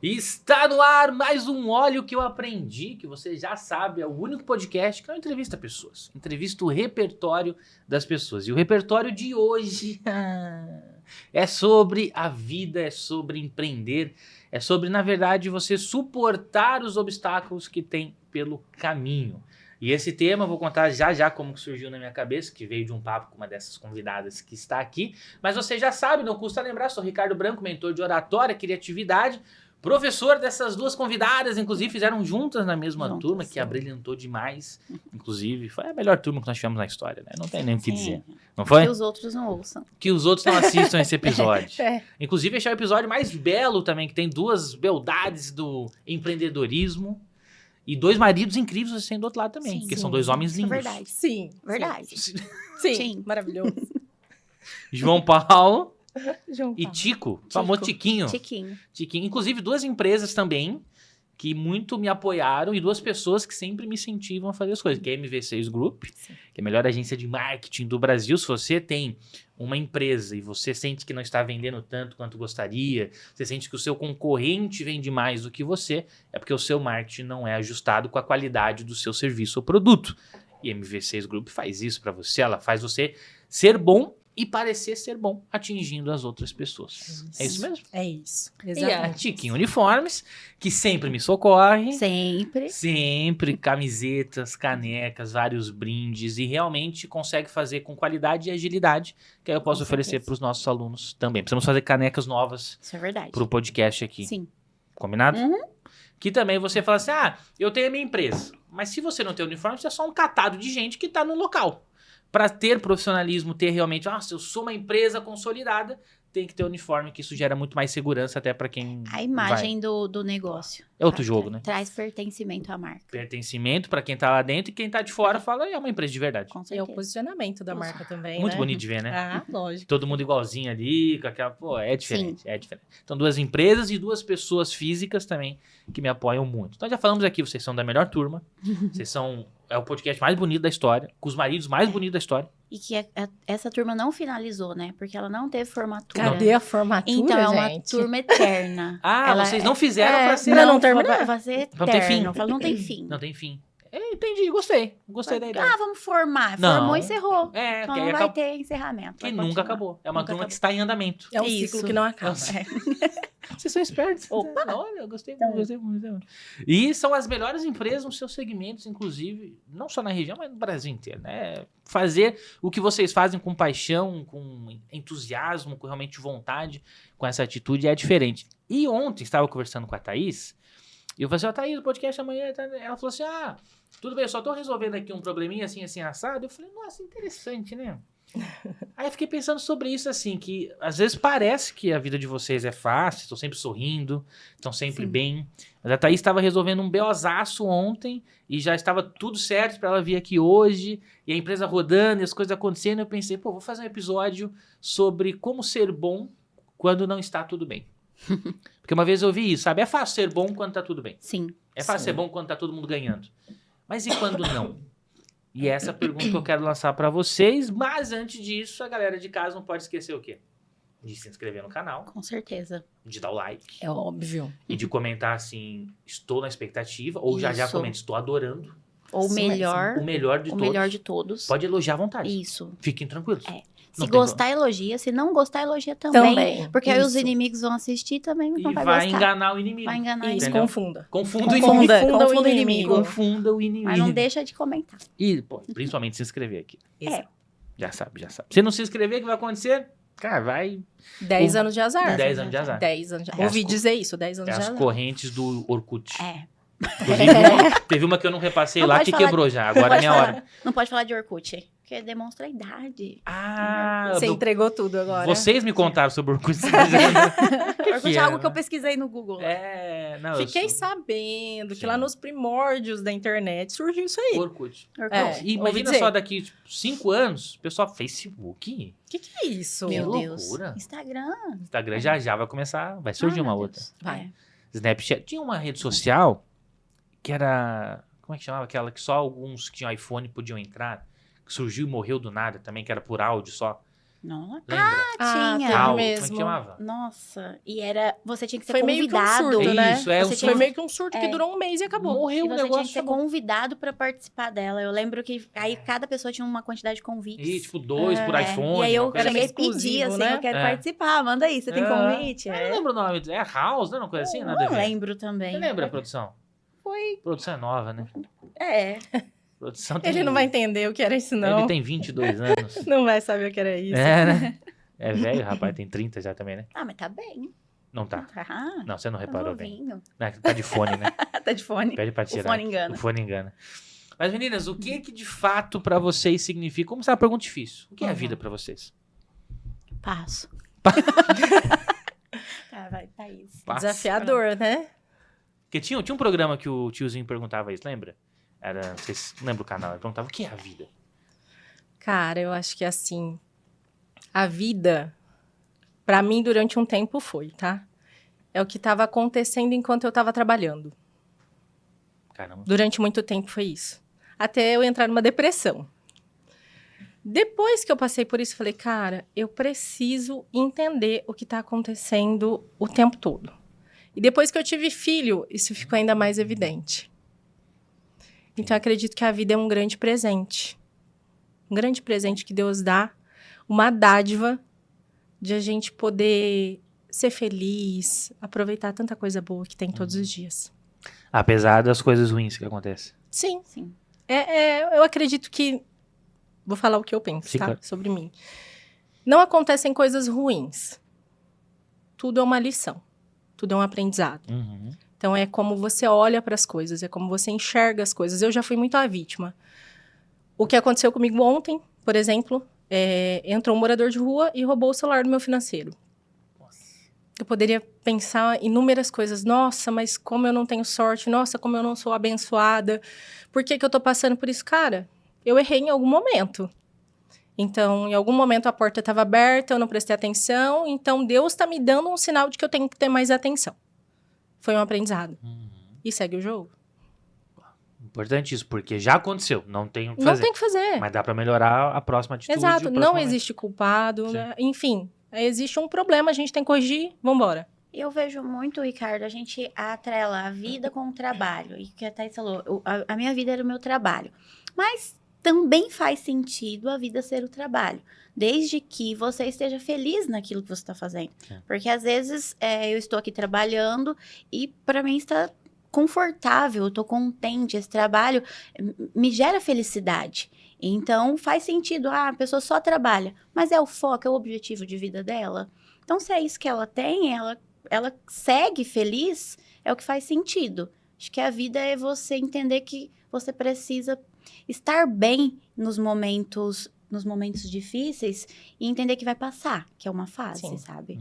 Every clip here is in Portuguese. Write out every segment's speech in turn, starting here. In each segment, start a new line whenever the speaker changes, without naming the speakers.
Está no ar mais um Olha o que eu aprendi, que você já sabe, é o único podcast que não entrevista pessoas. Entrevista o repertório das pessoas. E o repertório de hoje é sobre a vida, é sobre empreender, é sobre, na verdade, você suportar os obstáculos que tem pelo caminho. E esse tema eu vou contar já como surgiu na minha cabeça, que veio de um papo com uma dessas convidadas que está aqui. Mas você já sabe, não custa lembrar, sou Ricardo Branco, mentor de oratória, criatividade, professor dessas duas convidadas, inclusive fizeram juntas na mesma turma, que abrilhantou demais. Inclusive, foi a melhor turma que nós tivemos na história, né? Não tem nem o que dizer. Não foi?
Que os outros não ouçam.
Que os outros não assistam esse episódio. Inclusive, esse é o episódio mais belo também, que tem duas beldades do empreendedorismo. E dois maridos incríveis assim do outro lado também, porque são dois homens lindos.
É verdade.
Sim.
Verdade.
Sim. Maravilhoso.
João Paulo
João
e
Paulo.
Tico, famoso Tiquinho.
Tiquinho.
Inclusive duas empresas também que muito me apoiaram e duas pessoas que sempre me incentivam a fazer as coisas, que é a MV6 Group, que é a melhor agência de marketing do Brasil. Se você tem uma empresa e você sente que não está vendendo tanto quanto gostaria, você sente que o seu concorrente vende mais do que você, é porque o seu marketing não é ajustado com a qualidade do seu serviço ou produto. E a MV6 Group faz isso para você, ela faz você ser bom e parecer ser bom, atingindo as outras pessoas. É isso mesmo?
É isso.
E a
Exatamente.
Tiquinho Uniformes, que sempre me socorre.
Sempre.
Sempre camisetas, canecas, vários brindes e realmente consegue fazer com qualidade e agilidade, que aí eu posso oferecer para os nossos alunos também. Precisamos fazer canecas novas
Isso é verdade.
para o podcast aqui.
Sim.
Combinado?
Uhum.
Que também você fala assim, eu tenho a minha empresa, mas se você não tem uniforme, você é só um catado de gente que está no local. Para ter profissionalismo, ter realmente, se eu sou uma empresa consolidada, tem que ter uniforme, que isso gera muito mais segurança até para quem
A imagem do negócio.
É outro jogo, né?
Traz pertencimento à marca.
Pertencimento para quem tá lá dentro e quem tá de fora fala, é uma empresa de verdade.
Com
E é o
certeza.
posicionamento da marca também,
Muito
né?
bonito de ver, né?
Ah, lógico.
Todo mundo igualzinho ali, com aquela... Pô, é diferente, é diferente. Então, duas empresas e duas pessoas físicas também que me apoiam muito. Então, já falamos aqui, vocês são da melhor turma. Vocês são... É o podcast mais bonito da história, com os maridos mais bonitos da história.
E que essa turma não finalizou, né? Porque ela não teve formatura.
Cadê a formatura,
Então, é uma
gente?
turma eterna.
Vocês não fizeram pra ser...
pra não terminar.
Vai ser eterno.
Não tem fim.
Não tem fim.
Não tem fim. Entendi, gostei. Gostei da ideia.
Vamos formar.
Não.
Formou e encerrou.
É,
Então
que aí
não vai
acabou.
ter encerramento.
Que
vai
nunca
continuar.
acabou. É uma
Nunca
turma
acabou.
que está em andamento.
É um
Isso.
ciclo que não acaba.
Vocês são espertos.
Opa.
Olha, eu gostei muito, gostei muito. E são as melhores empresas nos seus segmentos, inclusive, não só na região, mas no Brasil inteiro, né? Fazer o que vocês fazem com paixão, com entusiasmo, com realmente vontade, com essa atitude é diferente. E ontem, estava conversando com a Thaís, e eu falei assim, Thaís, o podcast amanhã, ela falou assim, tudo bem, eu só tô resolvendo aqui um probleminha assim, assado. Eu falei, nossa, interessante, né? Aí eu fiquei pensando sobre isso, assim, que às vezes parece que a vida de vocês é fácil, estão sempre sorrindo, estão sempre bem. Mas a Thaís estava resolvendo um beozaço ontem e já estava tudo certo para ela vir aqui hoje, e a empresa rodando e as coisas acontecendo. Eu pensei, vou fazer um episódio sobre como ser bom quando não está tudo bem. Porque uma vez eu ouvi isso, sabe? É fácil ser bom quando tá tudo bem.
Sim.
É fácil ser bom quando tá todo mundo ganhando. Mas e quando não? E essa pergunta que eu quero lançar para vocês, mas antes disso, a galera de casa não pode esquecer o quê? De se inscrever no canal,
Com certeza.
de dar o like
É óbvio.
e de comentar assim, estou na expectativa, ou já
Isso.
comenta, estou adorando.
Ou
Isso
melhor.
O melhor de
O
todos.
melhor de todos.
Pode elogiar à vontade.
Isso.
Fiquem tranquilos.
É.
Não
Se
tem
gostar, elogia. Se não gostar, elogia também. Porque aí os
Isso.
inimigos vão assistir e também não
E
vai
vai
gostar.
enganar o inimigo.
Vai enganar
Isso,
Entendeu?
confunda.
Confunda o
Confunda,
inimigo.
confunda o inimigo.
Confunda o inimigo.
Mas não deixa de comentar.
E, principalmente se inscrever aqui.
Isso.
Já sabe. Se não se inscrever, o que vai acontecer? Cara, vai...
10 anos de azar.
10 anos de azar.
10 anos de
É
azar. Ouvi
as
dizer isso, 10 anos
É
de
as
azar.
correntes do Orkut.
É.
Inclusive, teve uma que eu não repassei
Não
lá
pode
que
falar
quebrou já. Agora é minha hora.
Não pode falar de Orkut. Porque demonstra a idade.
Você entregou tudo agora.
Vocês me contaram sobre o Orkut.
Orkut é algo que eu pesquisei no Google.
Não,
Fiquei
eu sou...
sabendo que
Sim.
lá nos primórdios da internet surgiu isso aí.
Orkut.
Orkut.
É.
E
ouvi
imagina
dizer.
só daqui 5 anos, pessoal, Facebook,
O que é isso?
Meu
Que
Deus.
loucura.
Instagram.
Instagram já vai começar, vai surgir
Ai,
uma
meu
outra.
Deus.
Vai.
É.
Snapchat. Tinha uma rede social que era, como é que chamava? Aquela que só alguns que tinham iPhone podiam entrar, que surgiu e morreu do nada também, que era por áudio só.
Não.
Lembra?
Tinha.
teve
Cal, como é
mesmo.
que chamava?
Nossa, e era... Você tinha que ser
Foi meio que um
convidado.
surto, né?
Isso, é um
Você
Foi
tinha
meio que um surto que
É.
durou um mês e acabou.
Morreu
E
o
você tinha
negócio.
que ser
acabou.
convidado pra participar dela. Eu lembro que aí cada pessoa tinha uma quantidade de convites.
E tipo, 2 por
É,
iPhone.
e aí eu
uma coisa
cheguei a
assim.
pedir,
exclusivo,
assim,
né?
eu quero
É.
participar, manda aí, você tem convite?
Eu não lembro o nome. É House, não é uma coisa assim? Nada a
Não
ver.
lembro também.
Você lembra, produção?
Foi,
Produção é nova, né?
é.
Produção tem...
Ele não vai entender o que era isso, não.
Ele tem 22 anos.
Não vai saber o que era isso.
É, né? É velho, rapaz, tem 30 já também, né?
Ah, mas tá bem.
Não tá.
Ah,
Não, você não
tá
reparou bem.
novinho.
Tá de fone, né?
Tá de fone.
Pede pra
O
tirar.
fone engana.
O fone engana. Mas, meninas, o que de fato pra vocês significa? Como sabe, é uma pergunta difícil. O que é a vida pra vocês?
Passo. Tá, vai, Thaís.
Passa.
Desafiador, né?
Porque tinha um programa que o tiozinho perguntava isso, lembra? Era, vocês lembram o canal? Ele perguntava o que é a vida?
Cara, eu acho que assim, a vida, pra mim, durante um tempo foi, tá? É o que estava acontecendo enquanto eu estava trabalhando.
Caramba.
Durante muito tempo foi isso. Até eu entrar numa depressão. Depois que eu passei por isso, eu falei, cara, eu preciso entender o que está acontecendo o tempo todo. E depois que eu tive filho, isso ficou ainda mais evidente. Então, eu acredito que a vida é um grande presente. Um grande presente que Deus dá, uma dádiva de a gente poder ser feliz, aproveitar tanta coisa boa que tem todos os dias.
Apesar das coisas ruins que acontecem.
Sim.
Sim.
Eu acredito que... Vou falar o que eu penso,
Sim,
tá?
claro.
Sobre mim. Não acontecem coisas ruins. Tudo é uma lição. Tudo é um aprendizado.
Uhum.
Então, é como você olha para as coisas, é como você enxerga as coisas. Eu já fui muito a vítima. O que aconteceu comigo ontem, por exemplo, entrou um morador de rua e roubou o celular do meu financeiro. Eu poderia pensar inúmeras coisas. Nossa, mas como eu não tenho sorte. Nossa, como eu não sou abençoada. Por que eu tô passando por isso? Cara, eu errei em algum momento. Então, em algum momento a porta estava aberta, eu não prestei atenção. Então, Deus está me dando um sinal de que eu tenho que ter mais atenção. Foi um aprendizado. E segue o jogo.
Importante isso, porque já aconteceu. Não tem o que
Não
fazer.
tem que fazer.
Mas dá pra melhorar a próxima atitude.
Exato.
o
Não
próximo
existe culpado.
Sim.
Né? Enfim, existe um problema, a gente tem que corrigir. Vambora.
Eu vejo muito, Ricardo, a gente atrela a vida com o trabalho. E que a Thaís falou, a minha vida era o meu trabalho. Mas também faz sentido a vida ser o trabalho. Desde que você esteja feliz naquilo que você está fazendo.
Sim.
Porque às vezes eu estou aqui trabalhando e para mim está confortável, eu estou contente. Esse trabalho me gera felicidade. Então faz sentido, a pessoa só trabalha. Mas é o foco, é o objetivo de vida dela. Então se é isso que ela tem, ela segue feliz, é o que faz sentido. Acho que a vida é você entender que você precisa estar bem nos momentos difíceis e entender que vai passar, que é uma fase,
Sim.
sabe?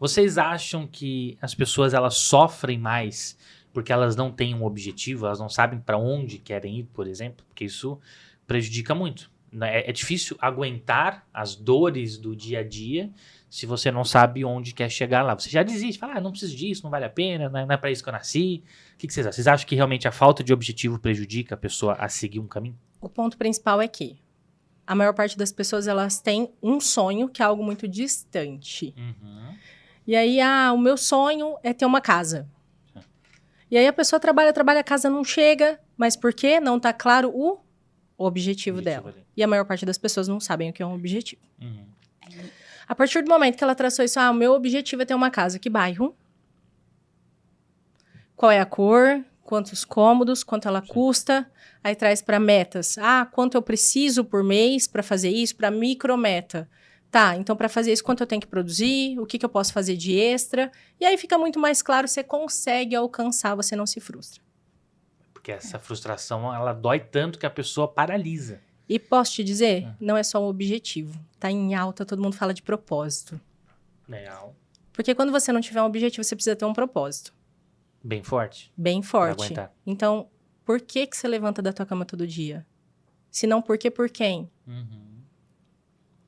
Vocês acham que as pessoas elas sofrem mais porque elas não têm um objetivo, elas não sabem pra onde querem ir, por exemplo? Porque isso prejudica muito. É difícil aguentar as dores do dia a dia se você não sabe onde quer chegar lá. Você já desiste, fala, não preciso disso, não vale a pena, não é pra isso que eu nasci. O que vocês acham? Vocês acham que realmente a falta de objetivo prejudica a pessoa a seguir um caminho?
O ponto principal é que a maior parte das pessoas, elas têm um sonho que é algo muito distante. E aí, o meu sonho é ter uma casa. E aí a pessoa trabalha, a casa não chega. Mas por quê? Não tá claro o objetivo dela.
ali.
E a maior parte das pessoas não sabem o que é um objetivo.
Uhum.
A partir do momento que ela traçou isso, o meu objetivo é ter uma casa. Que bairro? Qual é a cor? Quantos cômodos? Quanto ela custa? Aí traz para metas. Quanto eu preciso por mês para fazer isso? Para micrometa. Tá, então para fazer isso, quanto eu tenho que produzir? O que eu posso fazer de extra? E aí fica muito mais claro, você consegue alcançar, você não se frustra.
Porque essa frustração, ela dói tanto que a pessoa paralisa.
E posso te dizer, não é só um objetivo. Tá em alta, todo mundo fala de propósito.
Legal.
Porque quando você não tiver um objetivo, você precisa ter um propósito.
Bem forte.
Bem
Pra
forte.
aguentar.
Então, por que você levanta da tua cama todo dia? Se não, por quê, por quem?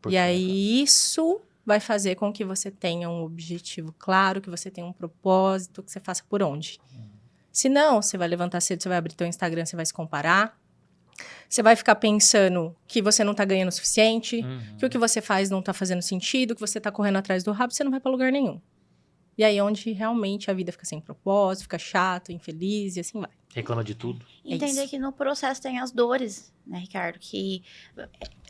Porque,
E aí, isso vai fazer com que você tenha um objetivo claro, que você tenha um propósito, que você faça por onde. Se não, você vai levantar cedo, você vai abrir teu Instagram, você vai se comparar, Você vai ficar pensando que você não tá ganhando o suficiente, que o
Uhum.
que você faz não tá fazendo sentido, que você tá correndo atrás do rabo, você não vai pra lugar nenhum. E aí é onde realmente a vida fica sem propósito, fica chata, infeliz e assim vai.
Reclama de tudo.
Entender
isso.
que no processo tem as dores, né, Ricardo? Que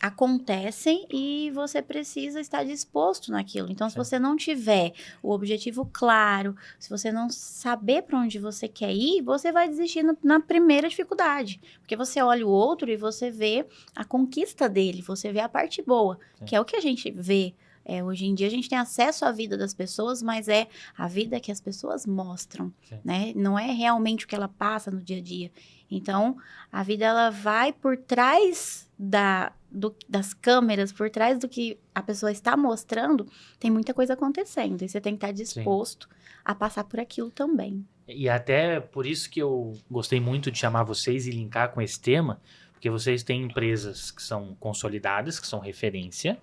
acontecem e você precisa estar disposto naquilo. Então, se
Sim.
você não tiver o objetivo claro, se você não saber para onde você quer ir, você vai desistir na primeira dificuldade. Porque você olha o outro e você vê a conquista dele, você vê a parte boa,
Sim.
que é o que a gente vê. Hoje em dia a gente tem acesso à vida das pessoas, mas é a vida que as pessoas mostram,
Sim.
né? Não é realmente o que ela passa no dia a dia. Então, a vida ela vai por trás das câmeras, por trás do que a pessoa está mostrando, tem muita coisa acontecendo. E você tem que estar disposto a passar por aquilo também.
E até por isso que eu gostei muito de chamar vocês e linkar com esse tema, porque vocês têm empresas que são consolidadas, que são referência,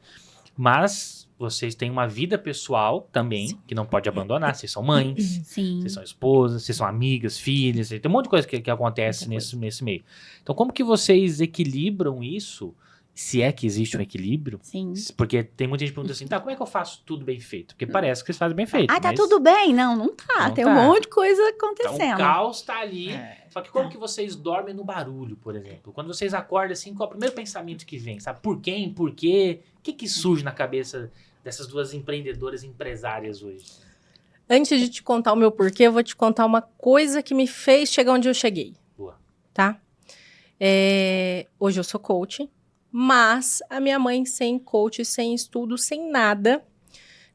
mas vocês têm uma vida pessoal também, que não pode abandonar. Vocês são mães,
Sim.
vocês são esposas, vocês são amigas, filhas, tem um monte de coisa que acontece
Muita
nesse meio. Então, como que vocês equilibram isso, se é que existe um equilíbrio?
Sim.
Porque tem muita gente que pergunta assim, tá, como é que eu faço tudo bem feito? Porque parece que vocês fazem bem feito.
Ah, tá
mas
tudo bem? Não tá.
Não
Tem
tá.
um monte de coisa
então,
acontecendo.
o caos tá ali.
É.
Só que como que vocês dormem no barulho, por exemplo? Quando vocês acordam assim, qual é o primeiro pensamento que vem? Sabe, por quem, por quê? O que surge na cabeça dessas duas empreendedoras empresárias hoje?
Antes de te contar o meu porquê, eu vou te contar uma coisa que me fez chegar onde eu cheguei.
Boa.
Tá? Hoje eu sou coach, mas a minha mãe sem coach, sem estudo, sem nada.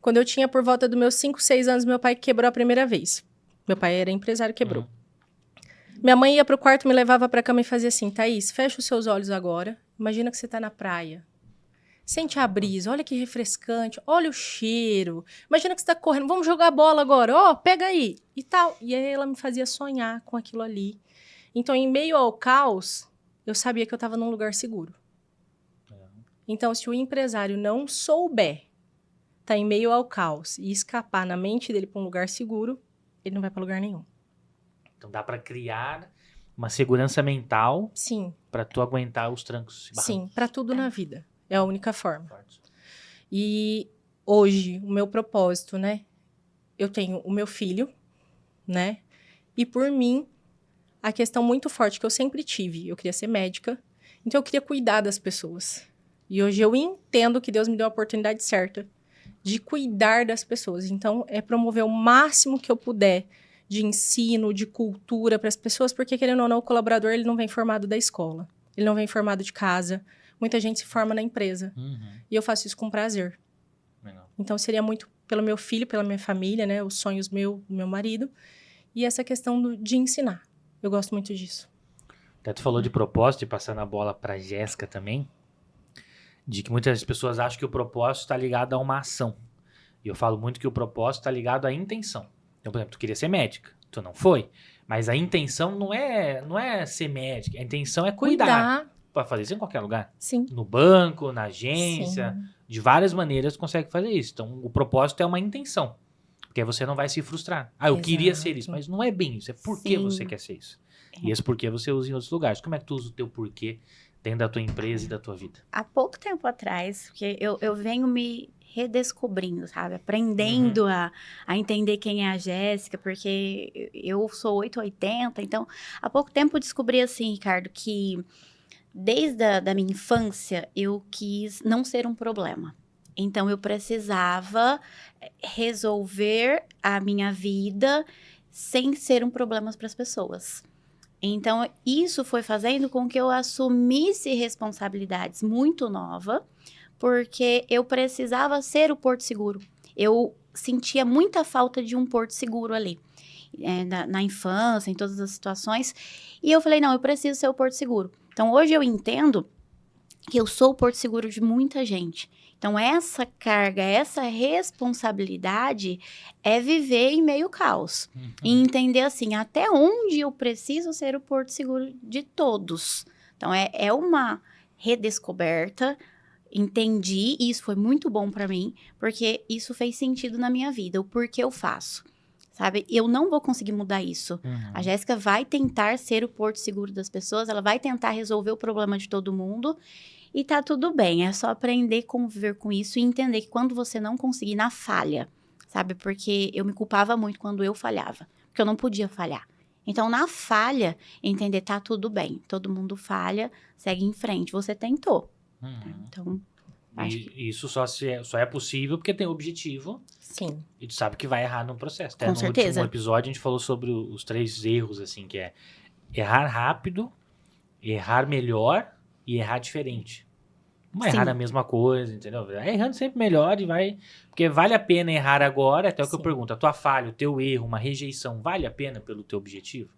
Quando eu tinha por volta dos meus 5, 6 anos, meu pai quebrou a primeira vez. Meu pai era empresário, quebrou. Minha mãe ia pro quarto, me levava pra cama e fazia assim, Thaís, fecha os seus olhos agora, imagina que você tá na praia. Sente a brisa, olha que refrescante, olha o cheiro. Imagina que você tá correndo, vamos jogar bola agora, ó, pega aí, e tal. E aí ela me fazia sonhar com aquilo ali. Então, em meio ao caos, eu sabia que eu tava num lugar seguro. Então, se o empresário não souber tá em meio ao caos e escapar na mente dele pra um lugar seguro, ele não vai pra lugar nenhum.
Então dá pra criar uma segurança mental
Sim,
pra tu aguentar os trancos e
sim, pra tudo na vida. É a única forma.
barrancos.
E hoje, o meu propósito, né? Eu tenho o meu filho, né? E por mim, a questão muito forte que eu sempre tive, eu queria ser médica, então eu queria cuidar das pessoas. E hoje eu entendo que Deus me deu a oportunidade certa de cuidar das pessoas. Então, é promover o máximo que eu puder de ensino, de cultura para as pessoas, porque querendo ou não, o colaborador ele não vem formado da escola, ele não vem formado de casa. Muita gente se forma na empresa. E eu faço isso com prazer.
Legal.
Então, seria muito pelo meu filho, pela minha família, né? Os sonhos do meu marido. E essa questão de ensinar. Eu gosto muito disso.
Até tu falou de propósito, e passando a bola pra Jéssica também, de que muitas pessoas acham que o propósito está ligado a uma ação. E eu falo muito que o propósito está ligado à intenção. Então, por exemplo, tu queria ser médica, tu não foi, mas a intenção não é ser médica, a intenção é cuidar. Pode fazer isso em qualquer lugar.
Sim.
No banco, na agência,
Sim.
de várias maneiras tu consegue fazer isso. Então, o propósito é uma intenção. Porque aí você não vai se frustrar. Ah, eu queria ser isso, mas não é bem isso. É por que
Sim.
você quer ser isso. E esse porquê você usa em outros lugares. Como é que tu usa o teu porquê dentro da tua empresa e da tua vida?
Há pouco tempo atrás, porque eu venho me redescobrindo, sabe? Aprendendo a entender quem é a Jéssica, porque eu sou 880, então há pouco tempo eu descobri assim, Ricardo, que desde a minha infância eu quis não ser um problema. Então eu precisava resolver a minha vida sem ser um problema para as pessoas. Então, isso foi fazendo com que eu assumisse responsabilidades muito nova, porque eu precisava ser o porto seguro. Eu sentia muita falta de um porto seguro ali, na infância, em todas as situações. E eu falei, não, eu preciso ser o porto seguro. Então, hoje eu entendo que eu sou o porto seguro de muita gente. Então, essa carga, essa responsabilidade é viver em meio caos. E entender, assim, até onde eu preciso ser o porto seguro de todos. Então, é uma redescoberta. Entendi, e isso foi muito bom para mim, porque isso fez sentido na minha vida, o porquê eu faço. sabe? Eu não vou conseguir mudar isso.
Uhum.
A Jéssica vai tentar ser o porto seguro das pessoas, ela vai tentar resolver o problema de todo mundo e tá tudo bem. É só aprender a conviver com isso e entender que quando você não conseguir, na falha, sabe? Porque eu me culpava muito quando eu falhava, porque eu não podia falhar. Então, na falha, entender, tá tudo bem. Todo mundo falha, segue em frente. Você tentou.
Uhum.
Então, acho que...
E isso só é possível porque tem objetivo
Sim.
e tu sabe que vai errar no processo. Até
Com
no
certeza.
último episódio a gente falou sobre os 3 erros, assim, que é errar rápido, errar melhor e errar diferente. Não vai
Sim.
errar a mesma coisa, entendeu? Vai errando sempre melhor e vai... Porque vale a pena errar agora, até o que eu
Sim.
pergunto, a tua falha, o teu erro, uma rejeição, vale a pena pelo teu objetivo?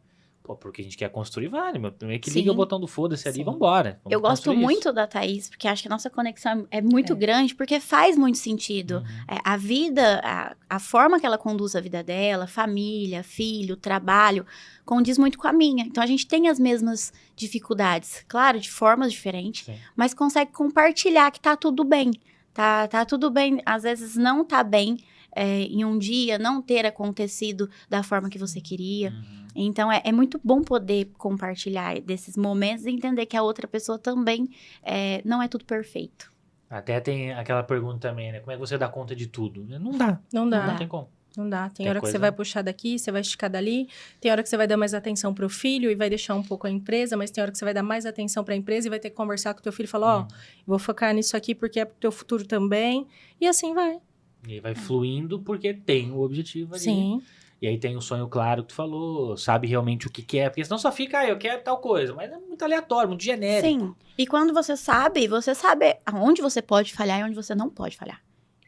Pô, porque a gente quer construir, vale, meu. Primeiro que liga
Sim.
o botão do foda-se ali e
Sim.
vambora. Vamos
Eu gosto
construir
muito
isso.
da Thaís, porque acho que a nossa conexão é muito
É.
grande, porque faz muito sentido.
Uhum.
A vida, a forma que ela conduz a vida dela, família, filho, trabalho, condiz muito com a minha. Então, a gente tem as mesmas dificuldades, claro, de formas diferentes,
Sim.
mas consegue compartilhar que tá tudo bem. Tá tudo bem, às vezes não tá bem em um dia, não ter acontecido da forma que você queria.
Uhum.
Então, é muito bom poder compartilhar desses momentos e entender que a outra pessoa também não é tudo perfeito.
Até tem aquela pergunta também, né? Como é que você dá conta de tudo? Não dá.
Não dá.
Não tem como.
Não dá. Tem
Tem
hora que
coisa-
você vai puxar daqui, você vai esticar dali. Tem hora que você vai dar mais atenção pro filho e vai deixar um pouco a empresa, mas tem hora que você vai dar mais atenção pra empresa e vai ter que conversar com o teu filho e falar, ó, vou focar nisso aqui porque é pro teu futuro também. E assim vai.
E aí vai fluindo porque tem o objetivo ali.
Sim.
E aí tem o sonho claro que tu falou, sabe realmente o que quer. Porque senão só fica, eu quero tal coisa. Mas é muito aleatório, muito genérico.
Sim. E quando você sabe aonde você pode falhar e onde você não pode falhar.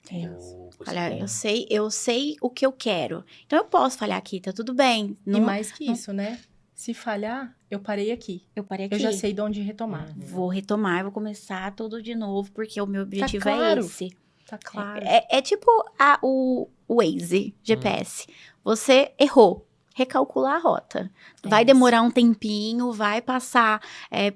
Entendeu?
Pô,
Olha,
bom.
eu sei o que eu quero. Então, eu posso falhar aqui, tá tudo bem.
E mais que isso, né? Se falhar, eu parei aqui.
Eu parei aqui.
Eu já sei de onde retomar.
Vou retomar, vou começar tudo de novo, porque o meu objetivo
claro.
é esse.
Tá claro.
É tipo o Waze, GPS. Você errou. Recalcular a rota. Vai
isso.
demorar um tempinho, vai passar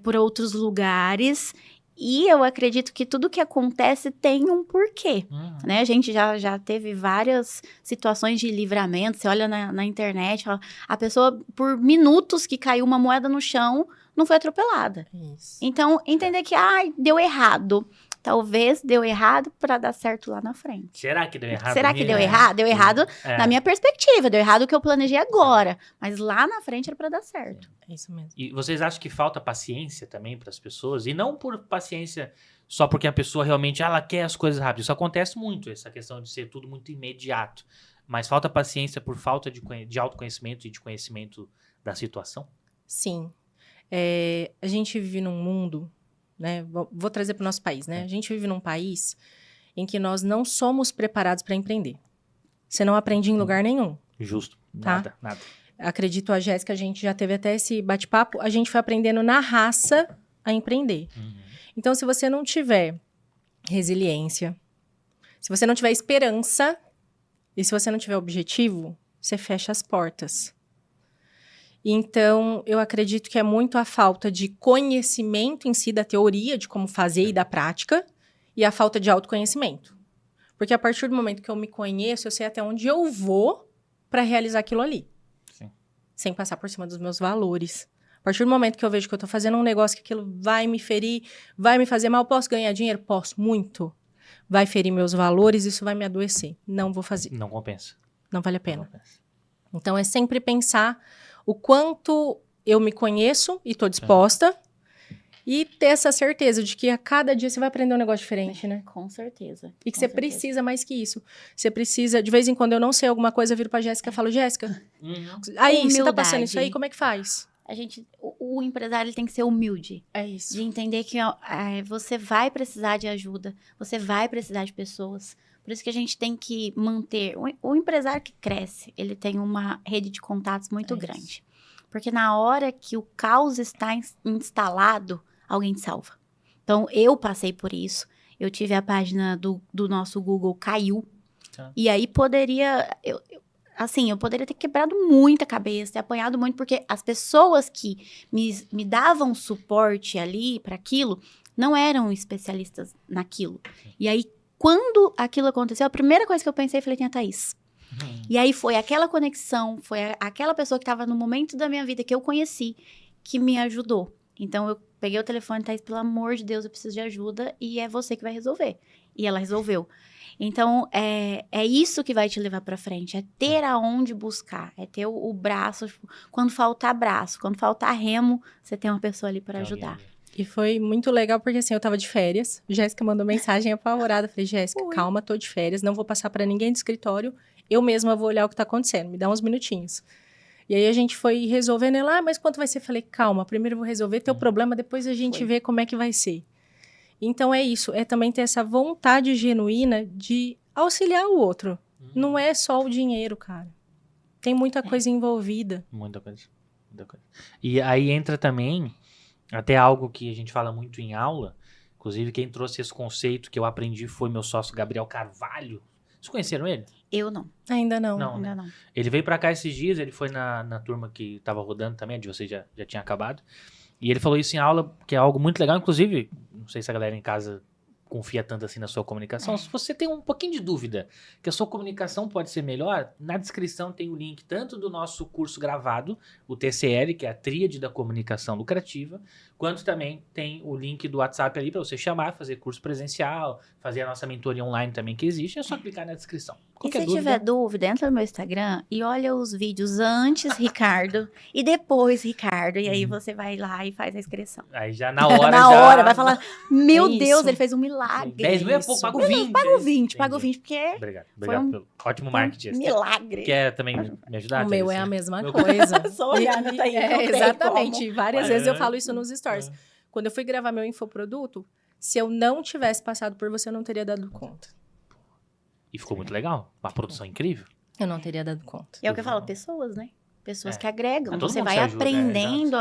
por outros lugares. E eu acredito que tudo que acontece tem um porquê.
Uhum.
Né? A gente já teve várias situações de livramento. Você olha na internet, a pessoa, por minutos que caiu uma moeda no chão, não foi atropelada.
Isso.
Então, entender que, deu errado. Talvez deu errado para dar certo lá na frente.
Será que deu errado?
Será que
mesmo?
deu errado? Deu errado
É.
na minha perspectiva. Deu errado o que eu planejei agora. Mas lá na frente era para dar certo.
É isso mesmo.
E vocês acham que falta paciência também para as pessoas? E não por paciência só porque a pessoa realmente ela quer as coisas rápido. Isso acontece muito, essa questão de ser tudo muito imediato. Mas falta paciência por falta de autoconhecimento e de conhecimento da situação?
Sim. A gente vive num mundo, né? Vou trazer para o nosso país, né? A gente vive num país em que nós não somos preparados para empreender. Você não aprende em lugar nenhum.
Justo.
Tá.
Nada.
Acredito, a Jéssica, a gente já teve até esse bate-papo, a gente foi aprendendo na raça a empreender.
Uhum.
Então, se você não tiver resiliência, se você não tiver esperança e se você não tiver objetivo, você fecha as portas. Então, eu acredito que é muito a falta de conhecimento em si da teoria de como fazer e da prática e a falta de autoconhecimento. Porque a partir do momento que eu me conheço, eu sei até onde eu vou para realizar aquilo ali.
Sim.
Sem passar por cima dos meus valores. A partir do momento que eu vejo que eu tô fazendo um negócio que aquilo vai me ferir, vai me fazer mal, posso ganhar dinheiro? Posso, muito. Vai ferir meus valores, isso vai me adoecer. Não vou fazer.
Não compensa.
Não vale a
Não
pena.
compensa.
Então, é sempre pensar o quanto eu me conheço e tô disposta e ter essa certeza de que a cada dia você vai aprender um negócio diferente, né?
Com certeza.
E que
Com
você
certeza.
precisa mais que isso. Você precisa, de vez em quando eu não sei alguma coisa, eu viro pra Jéssica e falo, Jéssica,
Uhum.
aí, você tá
Humildade.
passando isso aí, como é que faz?
O empresário ele tem que ser humilde.
É isso.
De entender que você vai precisar de ajuda, você vai precisar de pessoas. Por isso que a gente tem que manter... O empresário que cresce, ele tem uma rede de contatos muito
É isso.
grande. Porque na hora que o caos está instalado, alguém te salva. Então, eu passei por isso. Eu tive a página do nosso Google, caiu.
Tá.
E aí poderia... eu poderia ter quebrado muita cabeça, ter apanhado muito, porque as pessoas que me davam suporte ali para aquilo não eram especialistas naquilo. E aí, quando aquilo aconteceu, a primeira coisa que eu pensei, falei, tinha Thaís. E aí foi aquela conexão, foi aquela pessoa que estava no momento da minha vida que eu conheci, que me ajudou. Então, eu peguei o telefone, Thaís, pelo amor de Deus, eu preciso de ajuda e é você que vai resolver. E ela resolveu. Então, é isso que vai te levar pra frente, é ter aonde buscar, é ter o braço, tipo, quando faltar braço, quando faltar remo, você tem uma pessoa ali para ajudar.
E foi muito legal, porque assim, eu tava de férias, Jéssica mandou mensagem apavorada, falei, Jéssica,
Oi.
calma, tô de férias, não vou passar pra ninguém do escritório, eu mesma vou olhar o que tá acontecendo, me dá uns minutinhos. E aí a gente foi resolvendo, ela, mas quanto vai ser? Falei, calma, primeiro eu vou resolver teu problema, depois a gente vê como é que vai ser. Então é isso, é também ter essa vontade genuína de auxiliar o outro. Não é só o dinheiro, cara. Tem muita coisa envolvida.
Muita coisa. E aí entra também até algo que a gente fala muito em aula. Inclusive, quem trouxe esse conceito que eu aprendi foi meu sócio Gabriel Carvalho. Vocês conheceram ele?
Eu não.
Ainda não.
Não.
Ainda não.
Ele veio pra cá esses dias, ele foi na turma que tava rodando também, a de vocês já tinha acabado. E ele falou isso em aula, que é algo muito legal. Inclusive, não sei se a galera em casa confia tanto assim na sua comunicação. Se você tem um pouquinho de dúvida que a sua comunicação pode ser melhor, na descrição tem o link tanto do nosso curso gravado, o TCL, que é a Tríade da Comunicação Lucrativa, quanto também tem o link do WhatsApp ali para você chamar, fazer curso presencial, fazer a nossa mentoria online também que existe. É só clicar na descrição.
E se tiver dúvida, entra no meu Instagram e olha os vídeos antes, Ricardo, e depois, Ricardo. E aí você vai lá e faz a inscrição.
Aí já na hora
Na hora, vai falar, meu
É
Deus,
isso.
ele fez um milagre.
10 mil é pouco, pago 20.
Pago 20, pago
Entendi.
20, porque
Obrigado
um-
pelo ótimo marketing.
milagre.
Quer também me ajudar?
O meu
Thaís?
é a mesma
Meu-
coisa.
Só olhar, né, Thaís? Não tem
Exatamente.
como.
Várias
Mas
vezes eu
é.
falo isso nos stories. Quando eu fui gravar meu infoproduto, se eu não tivesse passado por você, eu não teria dado conta.
E ficou muito legal. Uma produção incrível.
Eu não teria dado conta.
E é o que eu falo, pessoas, né? Pessoas
É.
que agregam.
Todo
Você
mundo
vai
se ajuda,
aprendendo.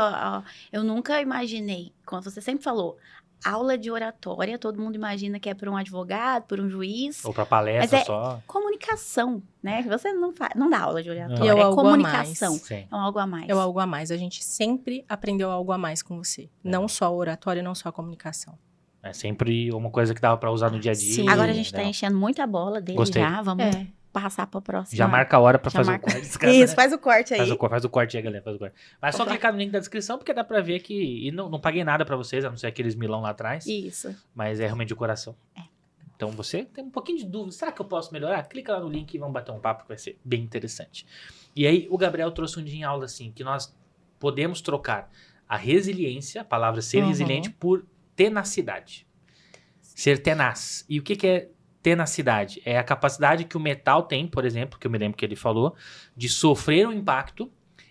Eu nunca imaginei, como você sempre falou, aula de oratória, todo mundo imagina que é por um advogado, por um juiz.
Ou pra palestra
Mas é-
só.
Comunicação, né? Você não dá aula de oratória,
E é
é
algo a
comunicação.
mais.
Sim.
É um algo a mais.
É o algo a mais. A gente sempre aprendeu algo a mais com você. Não só a oratória, não só a comunicação.
É sempre uma coisa que dava pra usar no dia a dia.
Sim.
Agora a gente tá
né?
enchendo muita bola dele
Gostei.
já. Vamos
É.
passar pra próxima.
Já marca a hora pra
Já
fazer
marca.
o corte. Cara,
Isso,
né?
faz o corte aí.
Faz o corte aí, galera. Faz o corte. Mas só
Opa.
clicar no link da descrição, porque dá pra ver que... E não paguei nada pra vocês, a não ser aqueles milão lá atrás.
Isso.
Mas é realmente de coração. Então você tem um pouquinho de dúvida. Será que eu posso melhorar? Clica lá no link e vamos bater um papo que vai ser bem interessante. E aí o Gabriel trouxe um dia em aula assim, que nós podemos trocar a resiliência, a palavra ser
Uhum.
resiliente, por tenacidade. Ser tenaz. E o que é tenacidade? É a capacidade que o metal tem, por exemplo, que eu me lembro que ele falou, de sofrer um impacto.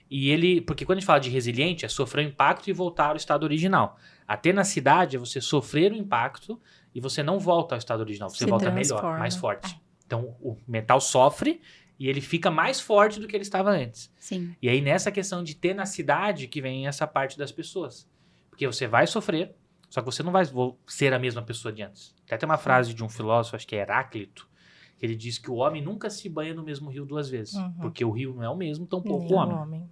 E ele, porque quando a gente fala de resiliente, é sofrer o impacto e voltar ao estado original. A tenacidade é você sofrer o impacto e você não volta ao estado original, você
Se
volta melhor,
transforma.
mais forte. Então, o metal sofre e ele fica mais forte do que ele estava antes.
Sim.
E aí, nessa questão de tenacidade que vem essa parte das pessoas. Porque você vai sofrer, só que você não vai ser a mesma pessoa de antes. Até tem uma frase de um filósofo, acho que é Heráclito, que ele diz que o homem nunca se banha no mesmo rio duas vezes.
Uhum.
Porque o rio não é o mesmo, tampouco
Nem
o
o
homem.
homem.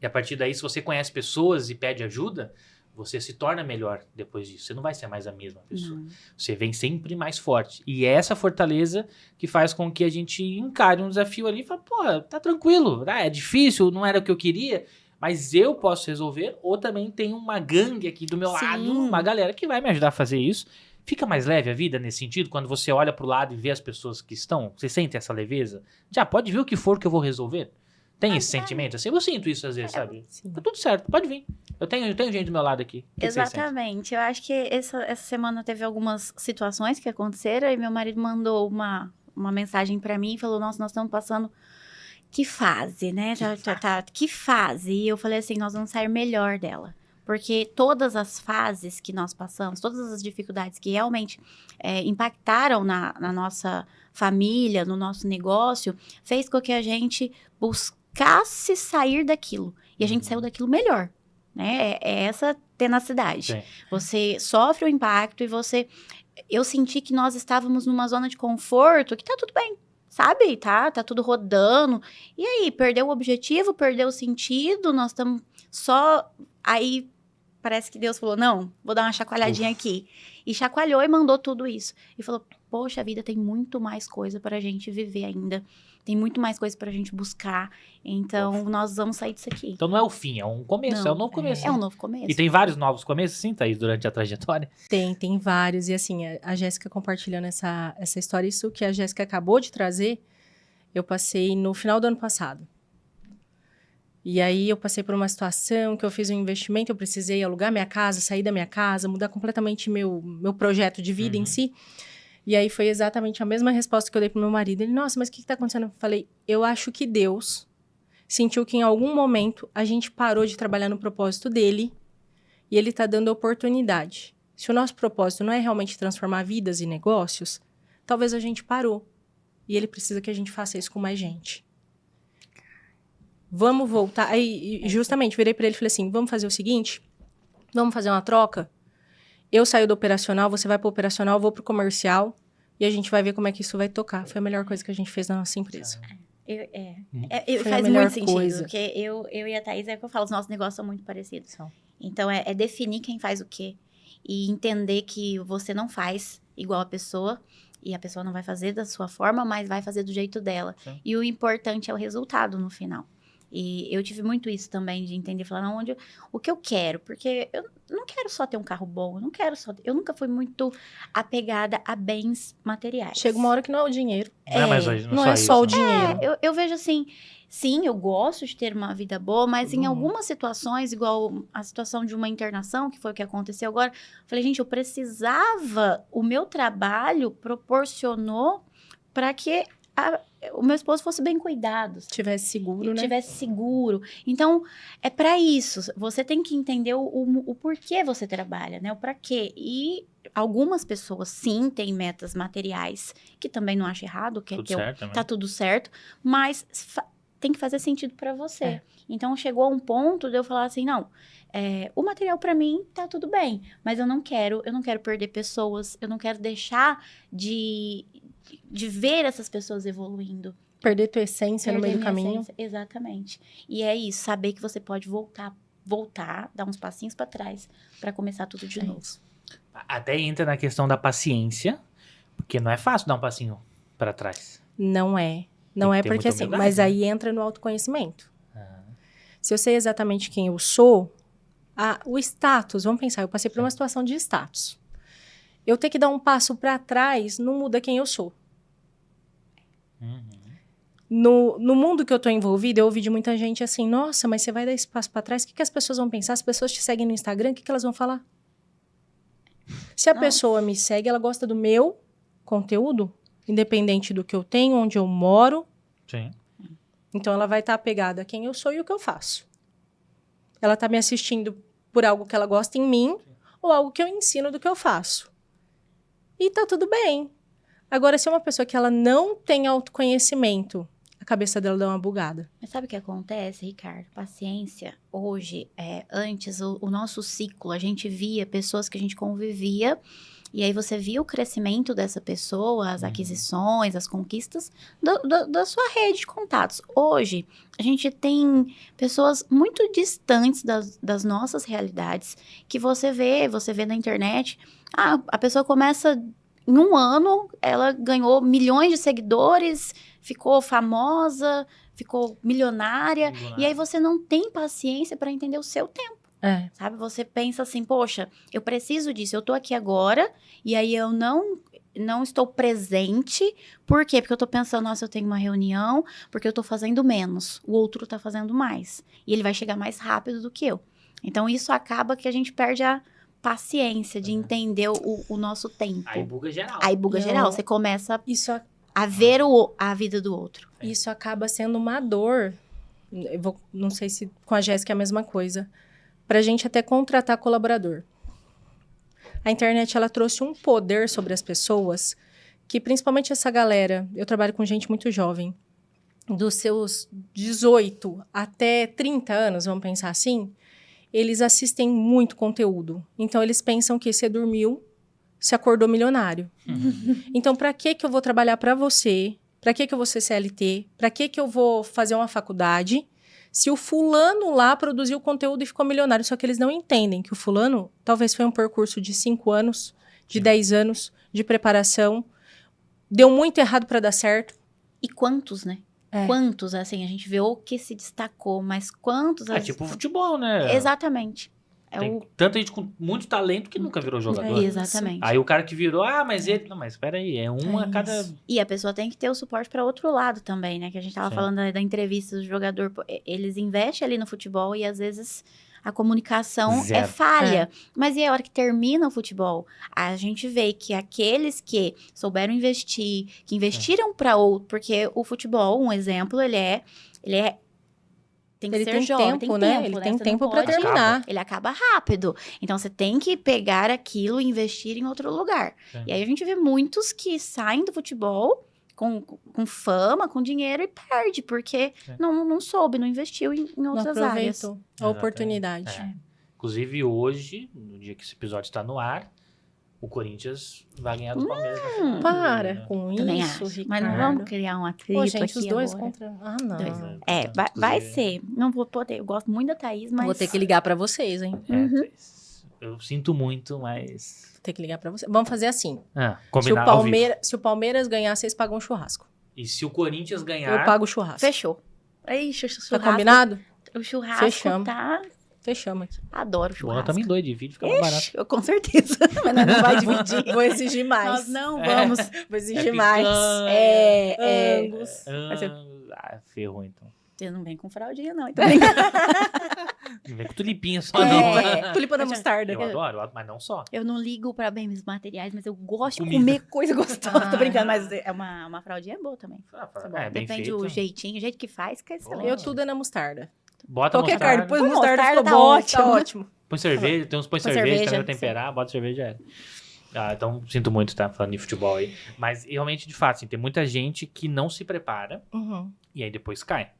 E a partir daí, se você conhece pessoas e pede ajuda, você se torna melhor depois disso. Você não vai ser mais a mesma pessoa.
Não.
Você vem sempre mais forte. E é essa fortaleza que faz com que a gente encare um desafio ali e fala, pô, tá tranquilo, é difícil, não era o que eu queria, mas eu posso resolver, ou também tem uma gangue aqui do meu
Sim.
lado, uma galera que vai me ajudar a fazer isso. Fica mais leve a vida nesse sentido, quando você olha pro lado e vê as pessoas que estão, você sente essa leveza? Já pode vir o que for que eu vou resolver? Tem esse sentimento? Assim, eu sinto isso às vezes, sabe?
Sim.
Tá tudo certo, pode vir. Eu tenho gente do meu lado aqui. O que vocês sentem?
Exatamente. Eu acho que essa semana teve algumas situações que aconteceram e meu marido mandou uma mensagem pra mim e falou, nossa, nós estamos passando... Que fase, né? Que fase? E eu falei assim, nós vamos sair melhor dela. Porque todas as fases que nós passamos, todas as dificuldades que realmente impactaram na nossa família, no nosso negócio, fez com que a gente buscasse sair daquilo. E a gente saiu daquilo melhor, né? É essa tenacidade.
Sim.
Você sofre o impacto e você... Eu senti que nós estávamos numa zona de conforto que tá tudo bem. Sabe? Tá tudo rodando. E aí, perdeu o objetivo, perdeu o sentido, nós estamos só... Aí, parece que Deus falou, não, vou dar uma chacoalhadinha aqui. E chacoalhou e mandou tudo isso. E falou, poxa, a vida tem muito mais coisa pra gente viver ainda. Tem muito mais coisa pra gente buscar. Então, nós vamos sair disso aqui.
Então não é o fim, é um começo,
Não,
é um novo começo.
É um
né?
novo começo.
E tem vários novos começos, sim, Thaís, durante a trajetória?
Tem vários. E assim, a Jéssica compartilhando essa história, isso que a Jéssica acabou de trazer, eu passei no final do ano passado. E aí eu passei por uma situação que eu fiz um investimento, eu precisei alugar minha casa, sair da minha casa, mudar completamente meu projeto de vida em si. E aí foi exatamente a mesma resposta que eu dei pro meu marido. Ele, nossa, mas o que tá acontecendo? Eu falei, eu acho que Deus sentiu que em algum momento a gente parou de trabalhar no propósito dele e ele tá dando oportunidade. Se o nosso propósito não é realmente transformar vidas e negócios, talvez a gente parou. E ele precisa que a gente faça isso com mais gente. Vamos voltar. Aí, justamente, virei para ele e falei assim, vamos fazer o seguinte? Vamos fazer uma troca? Eu saio do operacional, você vai para o operacional, eu vou para o comercial e a gente vai ver como é que isso vai tocar. Foi a melhor coisa que a gente fez na nossa empresa.
Faz
melhor
muito sentido,
coisa.
porque eu e a Thaís, é o que eu falo, os nossos negócios são muito parecidos. Então, é definir quem faz o quê. E entender que você não faz igual a pessoa, e a pessoa não vai fazer da sua forma, mas vai fazer do jeito dela.
Sim.
E o importante é o resultado no final. E eu tive muito isso também, de entender, falar, não, o que eu quero, porque eu não quero só ter um carro bom, eu nunca fui muito apegada a bens materiais.
Chega uma hora que não é o dinheiro.
Não é mais hoje,
Não é só o dinheiro.
Eu vejo assim, sim, eu gosto de ter uma vida boa, mas em algumas situações, igual a situação de uma internação, que foi o que aconteceu agora, eu falei, gente, eu precisava, o meu trabalho proporcionou para que o meu esposo fosse bem cuidado.
Tivesse seguro, né?
Tivesse seguro. Então, é para isso. Você tem que entender o porquê você trabalha, né? O para quê. E algumas pessoas, sim, têm metas materiais, que também não acho errado, que
Tudo certo, né?
tá tudo certo, mas tem que fazer sentido para você. Então, chegou a um ponto de eu falar assim, não, o material para mim tá tudo bem, mas eu não quero perder pessoas, eu não quero deixar de ver essas pessoas evoluindo.
Perder tua essência no meio do caminho.
Essência, exatamente. E é isso, saber que você pode voltar, dar uns passinhos para trás, para começar tudo de novo.
Até entra na questão da paciência, porque não é fácil dar um passinho para trás.
Não é. Não
Tem
é
que ter
porque
muita
assim,
humildade,
mas
né?
aí entra no autoconhecimento. Se eu sei exatamente quem eu sou, o status, vamos pensar, eu passei por uma situação de status. Eu ter que dar um passo para trás não muda quem eu sou. No mundo que eu tô envolvida, eu ouvi de muita gente assim, nossa, mas você vai dar esse passo para trás, o que as pessoas vão pensar? As pessoas te seguem no Instagram, o que elas vão falar? Se a pessoa me segue, ela gosta do meu conteúdo, independente do que eu tenho, onde eu moro.
Sim.
Então, ela vai estar apegada a quem eu sou e o que eu faço. Ela tá me assistindo por algo que ela gosta em mim ou algo que eu ensino do que eu faço. E tá tudo bem. Agora, se é uma pessoa que ela não tem autoconhecimento, a cabeça dela dá uma bugada.
Mas sabe o que acontece, Ricardo? Paciência. Hoje, antes, o nosso ciclo, a gente via pessoas que a gente convivia, e aí você via o crescimento dessa pessoa, as aquisições, as conquistas da sua rede de contatos. Hoje, a gente tem pessoas muito distantes das nossas realidades, que você vê na internet, a pessoa começa... Em um ano, ela ganhou milhões de seguidores, ficou famosa, ficou milionária. E aí você não tem paciência para entender o seu tempo. Sabe? Você pensa assim, poxa, eu preciso disso, eu tô aqui agora, e aí eu não estou presente. Por quê? Porque eu tô pensando, nossa, eu tenho uma reunião, porque eu tô fazendo menos, o outro tá fazendo mais. E ele vai chegar mais rápido do que eu. Então, isso acaba que a gente perde a paciência de entender o nosso tempo.
Aí buga geral.
Aí buga geral. Você começa
Isso
a ver a vida do outro.
Isso acaba sendo uma dor. Não sei se com a Jéssica é a mesma coisa. Pra gente até contratar colaborador. A internet, ela trouxe um poder sobre as pessoas que, principalmente essa galera, eu trabalho com gente muito jovem, dos seus 18 até 30 anos, vamos pensar assim, eles assistem muito conteúdo. Então, eles pensam que você dormiu, se acordou milionário. Então, para que eu vou trabalhar para você? Para que eu vou ser CLT? Para que eu vou fazer uma faculdade? Se o fulano lá produziu conteúdo e ficou milionário. Só que eles não entendem que o fulano talvez foi um percurso de 5 anos, de 10 anos de preparação. Deu muito errado pra dar certo.
E quantos, né?
É.
Quantos, assim, a gente vê o que se destacou, mas quantos...
É tipo futebol, né?
Exatamente. É
Tem
o...
tanta gente com muito talento que nunca virou jogador.
Exatamente.
Aí o cara que virou, mas ele... Não, mas peraí, é um a cada...
isso.
E a pessoa tem que ter o suporte para outro lado também, né? Que a gente tava
Sim.
falando da entrevista do jogador. Pô, eles investem ali no futebol e às vezes a comunicação é
Zero.
falha. Mas e a hora que termina o futebol? A gente vê que aqueles que souberam investir, que investiram para outro, porque o futebol, um exemplo, ele é tem que
Ele
ser
tem
jovem,
tempo, né? Ele tem
Você não
tempo pra
pode-
terminar.
Ele acaba rápido. Então, você tem que pegar aquilo e investir em outro lugar.
Sim.
E aí, a gente vê muitos que saem do futebol com fama, com dinheiro e perde, porque
Sim.
não soube, não investiu em
Não
outras áreas.
aproveitou a
Exatamente.
oportunidade.
É. Inclusive, hoje, no dia que esse episódio está no ar, o Corinthians vai ganhar do Palmeiras na final.
Para
Né?
com
Também
isso,
acho.
Ricardo.
Mas não vamos criar um atrito
Pô, gente,
aqui
os dois
agora.
contra... Ah, não.
Dois.
Né?
Vai
Inclusive,
ser. Não vou poder. Eu gosto muito da Thaís, mas...
Vou ter que ligar pra vocês, hein?
Eu sinto muito, mas...
Vou ter que ligar pra vocês. Vamos fazer assim.
Combinar ao vivo.
Se o Palmeiras ganhar, vocês pagam um churrasco.
E se o Corinthians
Eu
ganhar...
pago o churrasco.
Fechou. Ixi, o
Tá
churrasco,
combinado?
o churrasco
Fechamos.
tá...
Fechamos aqui.
Adoro
Bom, eu
churrasco.
também doido de vídeo, fica mais barato.
Eu, com certeza. Mas nós não vai dividir.
Vou exigir mais.
Nós não vamos.
Vou exigir
picanha,
mais. Angus.
Vai ser-
Ferrou, então.
Você não vem com fraldinha, não. Então, brincando.
Vem com tulipinha só,
Tulipa da
Eu já-
mostarda.
não. Eu adoro, mas não só.
Eu não ligo pra bens materiais, mas eu gosto de
Comida.
comer coisa gostosa.
Ah.
Tô brincando, mas é uma fraldinha boa também.
Ah,
Tá bom.
é, bem
Depende
feito.
do jeitinho, o jeito que faz, que é excelente.
Eu tudo é na mostarda.
Bota
Qualquer
mostarda,
carne, põe
Com
mostarda,
mostarda
ficou
tá
bom.
ótimo.
Tá ótimo.
põe cerveja, tem uns põe cerveja,
cerveja,
também pra temperar, bota cerveja já era. Então, sinto muito, tá? Falando de futebol aí. Mas, realmente, de fato, assim, tem muita gente que não se prepara
Uhum.
e aí depois cai.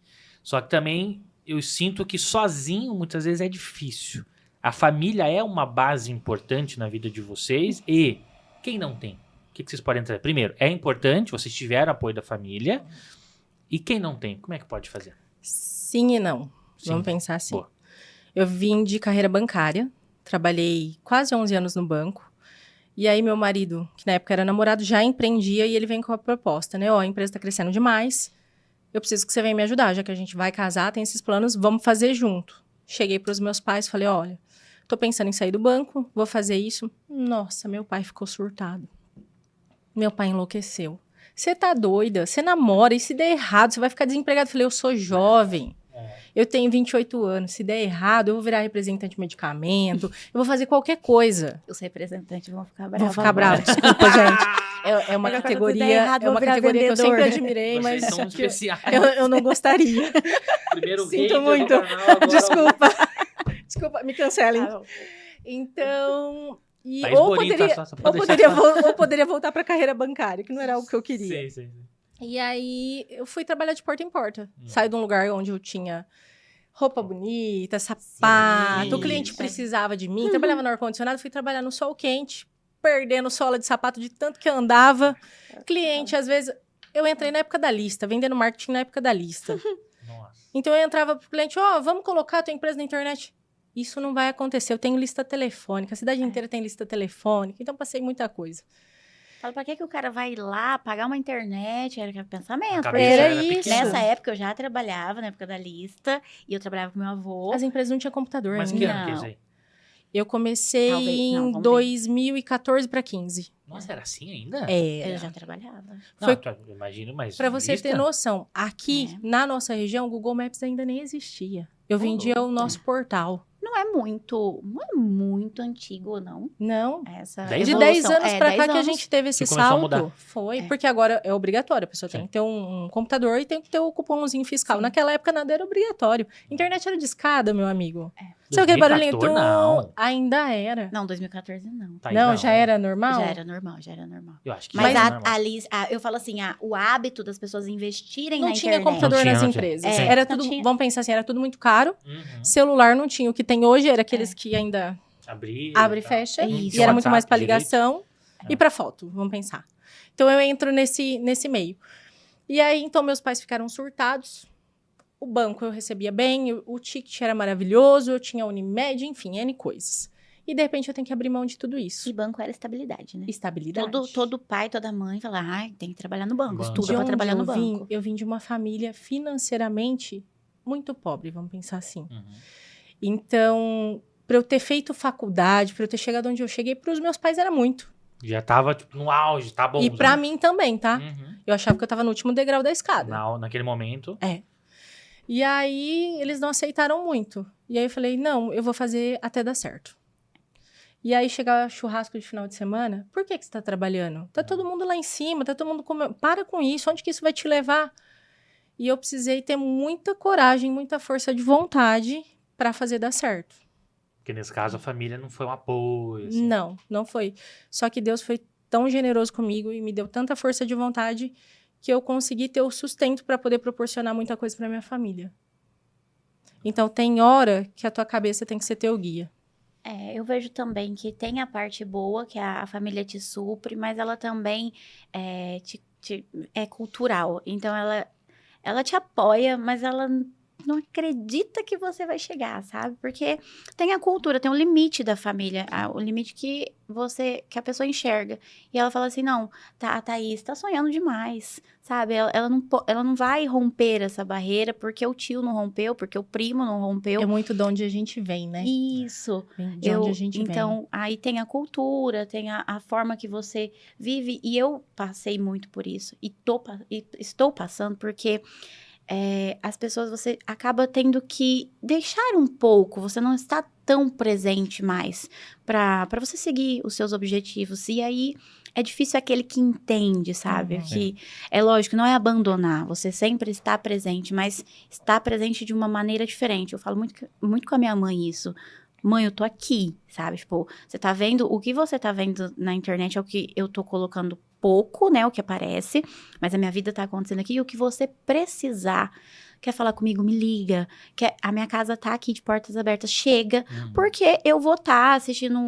Só que também eu sinto que sozinho, muitas vezes, é difícil. A família é uma base importante na vida de vocês e quem não tem? O que vocês podem trazer? Primeiro, é importante, vocês tiveram apoio da família. E quem não tem, como é que pode fazer?
Sim e não.
Sim.
Vamos pensar assim.
Boa.
Eu vim de carreira bancária. Trabalhei quase 11 anos no banco. E aí, meu marido, que na época era namorado, já empreendia e ele vem com a proposta, né? Ó, a empresa tá crescendo demais. Eu preciso que você venha me ajudar, já que a gente vai casar, tem esses planos, vamos fazer junto. Cheguei pros meus pais, falei, olha, tô pensando em sair do banco, vou fazer isso. Nossa, meu pai ficou surtado. Meu pai enlouqueceu. Você tá doida? Você namora e se der errado, você vai ficar desempregado. Eu falei, eu sou jovem. Eu tenho 28 anos. Se der errado, eu vou virar representante de medicamento. Eu vou fazer qualquer coisa.
Os representantes vão ficar bravos.
Vou ficar bravo. Desculpa, gente. É uma
Agora, quando
categoria,
der errado,
é uma
vou virar
categoria que eu
vendedor.
sempre admirei,
Vocês
mas
são
que eu-
especiais.
eu não gostaria.
Primeiro
Sinto
hater
muito.
do canal, agora
Desculpa. Desculpa, me cancelem.
Ah,
Então... E,
Thaís
ou,
Boninho,
poderia,
tá só pra
ou,
deixar
poderia
claro.
ou poderia voltar para a carreira bancária, que não era algo que eu queria.
Sim.
E aí, eu fui trabalhar de porta em porta. Saí de um lugar onde eu tinha roupa bonita, sapato,
Sim.
o cliente precisava de mim. Trabalhava no ar-condicionado, fui trabalhar no sol quente, perdendo sola de sapato de tanto que eu andava. Cliente, às vezes... Eu entrei na época da lista, vendendo marketing na época da lista.
Nossa.
Então, eu entrava pro cliente, vamos colocar a tua empresa na internet. Isso não vai acontecer, eu tenho lista telefônica, a cidade inteira tem lista telefônica, então passei muita coisa.
Fala, pra que o cara vai lá pagar uma internet? Era aquele pensamento.
A
porque
cabeça
Era
era
isso.
pequena.
Nessa época eu já trabalhava, na época da lista, e eu trabalhava com meu avô.
As empresas não tinham computador
Mas que
ainda.
ano que é isso aí?
Eu comecei
Talvez, não,
em
vamos ver.
2014 para 15.
Nossa, era assim ainda?
Eu já trabalhava.
Não,
Foi-
eu imagino, mas...
Para você
lista?
ter noção, aqui na nossa região, o Google Maps ainda nem existia. Eu vendia o nosso portal.
Não é muito antigo, não.
Não.
Essa
10
De
anos.
10 anos
É,
pra
10
cá que a
anos.
gente teve esse
Que começou a mudar.
salto. Foi, porque agora é obrigatório. A pessoa tem
Sim.
que ter um computador e tem que ter o cupomzinho fiscal. Naquela época nada era obrigatório. Internet era de escada, meu amigo. Sabe aquele barulhinho?
2014, não.
Ainda era.
Não, 2014 não.
Tá aí,
não, já era normal?
Já era normal.
Eu acho que
Mas
já era normal.
eu falo assim, o hábito das pessoas investirem
Não
na
tinha
internet.
computador
Não tinha,
nas
não tinha.
empresas.
É.
Era
Não
tudo,
tinha.
vamos pensar assim, era tudo muito caro.
Uhum.
Celular não tinha. O que tem hoje era aqueles que ainda
Abrir
abre e
tal.
fecha.
É isso.
E era muito
WhatsApp
mais para
direito.
ligação e para foto, vamos pensar. Então eu entro nesse meio. E aí, então, meus pais ficaram surtados. O banco eu recebia bem, o ticket era maravilhoso, eu tinha Unimed, enfim, N coisas. E, de repente, eu tenho que abrir mão de tudo isso.
E banco era estabilidade, né?
Estabilidade.
Todo pai, toda mãe fala, ai, tem que trabalhar no banco,
Banco.
estuda
De
pra
onde
trabalhar no
eu vim,
banco.
eu vim de uma família financeiramente muito pobre, vamos pensar assim.
Uhum.
Então, para eu ter feito faculdade, para eu ter chegado onde eu cheguei, para os meus pais era muito.
Já tava, tipo, no auge, tá bom.
E para mim também, tá?
Uhum.
Eu achava que eu tava no último degrau da escada.
Naquele momento.
E aí, eles não aceitaram muito. E aí eu falei, não, eu vou fazer até dar certo. E aí, chegava churrasco de final de semana, por que você tá trabalhando? Tá todo mundo lá em cima, tá todo mundo comendo. Para com isso, onde que isso vai te levar? E eu precisei ter muita coragem, muita força de vontade para fazer dar certo.
Porque nesse caso a família não foi um apoio. Assim.
Não foi. Só que Deus foi tão generoso comigo e me deu tanta força de vontade que eu consegui ter o sustento para poder proporcionar muita coisa para minha família. Então, tem hora que a tua cabeça tem que ser teu guia.
Eu vejo também que tem a parte boa, que a família te supre, mas ela também é cultural. Então, ela te apoia, mas ela não acredita que você vai chegar, sabe? Porque tem a cultura, tem o limite da família, o limite que a pessoa enxerga. E ela fala assim, não, a Thaís tá sonhando demais, sabe? Ela não vai romper essa barreira porque o tio não rompeu, porque o primo não rompeu.
É muito de onde a gente vem, né?
Isso.
Vem de onde a gente vem.
Então, aí tem a cultura, tem a forma que você vive. E eu passei muito por isso. E estou passando porque as pessoas, você acaba tendo que deixar um pouco. Você não está tão presente mais para você seguir os seus objetivos. E aí é difícil aquele que entende, sabe? Que é lógico, não é abandonar. Você sempre está presente, mas está presente de uma maneira diferente. Eu falo muito, muito com a minha mãe isso. Mãe, eu tô aqui, sabe? Tipo, você tá vendo, o que você tá vendo na internet é o que eu tô colocando pouco, né? O que aparece, mas a minha vida tá acontecendo aqui. E o que você precisar, quer falar comigo, me liga. A minha casa tá aqui de portas abertas, chega. Porque eu vou estar assistindo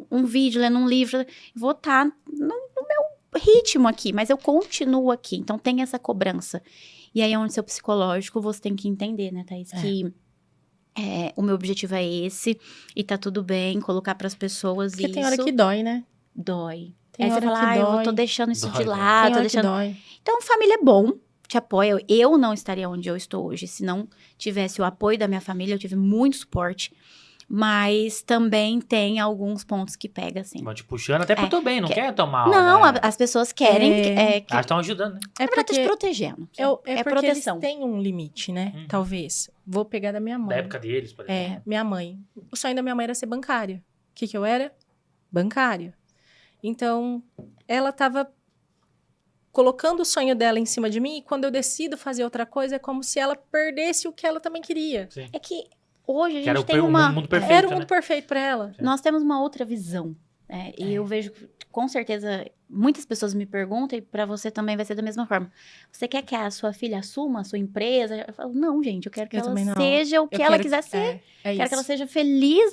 um vídeo, lendo um livro, vou estar no meu ritmo aqui, mas eu continuo aqui. Então, tem essa cobrança. E aí, onde seu psicológico, você tem que entender, né, Thaís? Que o meu objetivo é esse, e tá tudo bem, colocar pras pessoas
Porque
isso.
tem hora que dói, né?
Dói.
Tem
Aí você
hora
fala,
que
eu
dói.
tô deixando isso
Dói,
de
né?
lado,
Tem
tô
hora
deixando...
que dói.
Então, família é bom, te apoia. Eu não estaria onde eu estou hoje se não tivesse o apoio da minha família. Eu tive muito suporte, mas também tem alguns pontos que pega, assim.
Vão te puxando até pro teu bem, não quer tomar.
Não,
né?
as pessoas querem... que
Elas estão ajudando, né?
É
na verdade, tá te
porque,
protegendo.
é porque
proteção.
eles têm um limite, né? Talvez. Vou pegar da minha mãe.
Da época deles, por exemplo.
Minha mãe. O sonho da minha mãe era ser bancária. O que eu era? Bancária. Então, ela tava colocando o sonho dela em cima de mim, e quando eu decido fazer outra coisa, é como se ela perdesse o que ela também queria.
Sim.
É que hoje a
Que era
gente tem
o
uma...
mundo perfeito,
Era o mundo
né?
perfeito pra ela.
Nós temos uma outra visão. E eu vejo, com certeza, muitas pessoas me perguntam, e para você também vai ser da mesma forma. Você quer que a sua filha assuma a sua empresa? Eu falo, não, gente, eu quero que
Eu
ela
também não.
seja o que ela quiser ser.
É
Quero
isso.
que ela seja feliz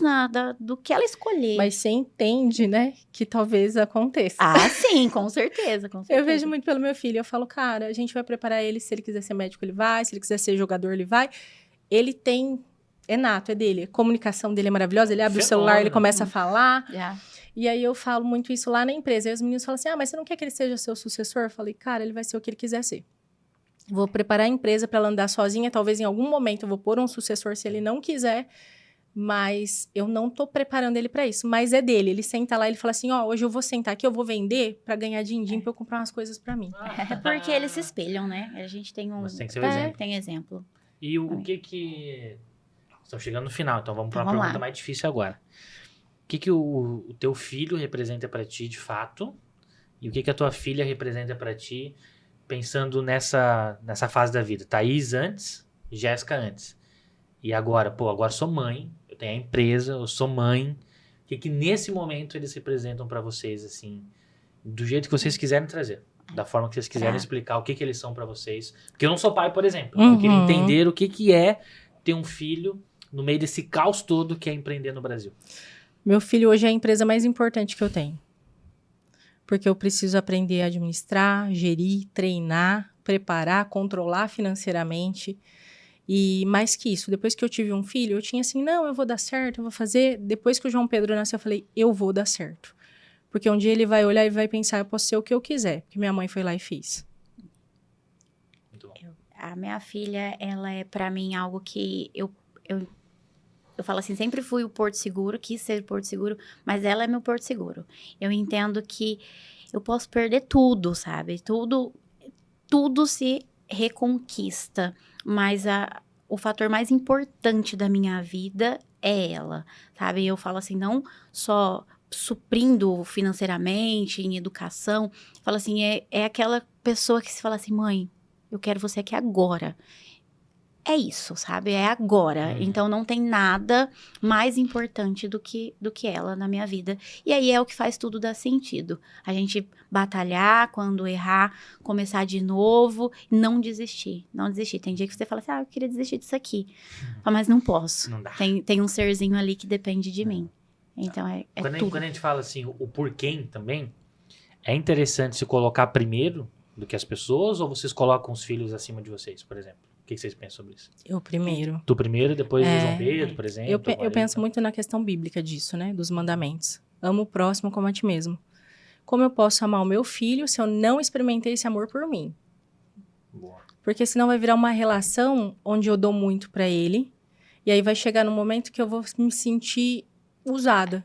do que ela escolher.
Mas você entende, né? Que talvez aconteça.
Ah, sim, com certeza, com certeza.
Eu vejo muito pelo meu filho. Eu falo, cara, a gente vai preparar ele. Se ele quiser ser médico, ele vai. Se ele quiser ser jogador, ele vai. Ele tem... É nato, é dele. A comunicação dele é maravilhosa. Ele abre o celular, ele começa a falar.
Já.
E aí eu falo muito isso lá na empresa. Aí os meninos falam assim, mas você não quer que ele seja seu sucessor? Eu falei, cara, ele vai ser o que ele quiser ser. Vou preparar a empresa para ela andar sozinha. Talvez em algum momento eu vou pôr um sucessor se ele não quiser. Mas eu não tô preparando ele para isso. Mas é dele. Ele senta lá e ele fala assim, hoje eu vou sentar aqui, eu vou vender para ganhar din-din para eu comprar umas coisas para mim.
É porque eles se espelham, né? A gente tem
Você tem que ser o exemplo.
Tem exemplo.
E o que... Estamos chegando no final, então vamos para uma
Vamos
pergunta
lá.
mais difícil agora. O que o teu filho representa para ti de fato? E o que a tua filha representa para ti pensando nessa fase da vida? Thaís antes, Jéssica antes. E agora, agora sou mãe, eu tenho a empresa, eu sou mãe. O que nesse momento eles representam para vocês, assim, do jeito que vocês quiserem trazer? Da forma que vocês quiserem explicar o que eles são para vocês. Porque eu não sou pai, por exemplo. Eu queria entender o que é ter um filho no meio desse caos todo que é empreender no Brasil.
Meu filho hoje é a empresa mais importante que eu tenho. Porque eu preciso aprender a administrar, gerir, treinar, preparar, controlar financeiramente. E mais que isso, depois que eu tive um filho, eu tinha assim, não, eu vou dar certo, eu vou fazer. Depois que o João Pedro nasceu, eu falei, eu vou dar certo. Porque um dia ele vai olhar e vai pensar, eu posso ser o que eu quiser, porque minha mãe foi lá e fez.
Muito bom.
A minha filha, ela é pra mim algo que eu falo assim, sempre fui o porto seguro, quis ser o porto seguro, mas ela é meu porto seguro. Eu entendo que eu posso perder tudo, sabe? Tudo se reconquista, mas o fator mais importante da minha vida é ela, sabe? Eu falo assim, não só suprindo financeiramente, em educação, falo assim, é aquela pessoa que se fala assim, mãe, eu quero você aqui agora. É isso, sabe? É agora. Então, não tem nada mais importante do que ela na minha vida. E aí é o que faz tudo dar sentido. A gente batalhar, quando errar, começar de novo, não desistir. Não desistir. Tem dia que você fala assim, eu queria desistir disso aqui. Mas não posso.
Não dá.
Tem um serzinho ali que depende de mim. Então, tudo.
Quando a gente fala assim, o porquê também, é interessante se colocar primeiro do que as pessoas, ou vocês colocam os filhos acima de vocês, por exemplo? O que vocês pensam sobre isso?
Eu primeiro.
Tu primeiro, depois o João Pedro, por exemplo?
Eu penso muito na questão bíblica disso, né? Dos mandamentos. Amo o próximo como a ti mesmo. Como eu posso amar o meu filho se eu não experimentei esse amor por mim?
Boa.
Porque senão vai virar uma relação onde eu dou muito pra ele. E aí vai chegar no momento que eu vou me sentir usada.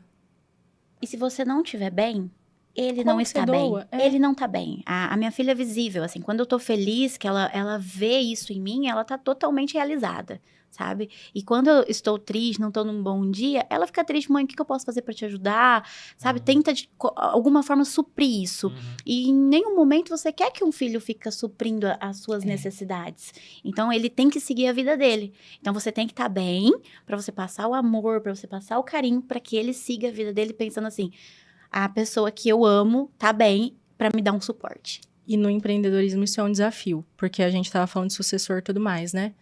E se você não estiver bem, ele
Como
não
que
está
você
bem.
doa? É.
Ele não tá bem. A minha filha é visível, assim. Quando eu tô feliz, que ela vê isso em mim, ela tá totalmente realizada, sabe? E quando eu estou triste, não tô num bom dia, ela fica triste, mãe, o que eu posso fazer pra te ajudar? Sabe? Tenta, de alguma forma, suprir isso. E em nenhum momento você quer que um filho fique suprindo as suas necessidades. Então, ele tem que seguir a vida dele. Então, você tem que estar bem pra você passar o amor, pra você passar o carinho, pra que ele siga a vida dele pensando assim, a pessoa que eu amo tá bem pra me dar um suporte.
E no empreendedorismo isso é um desafio, porque a gente tava falando de sucessor e tudo mais, né?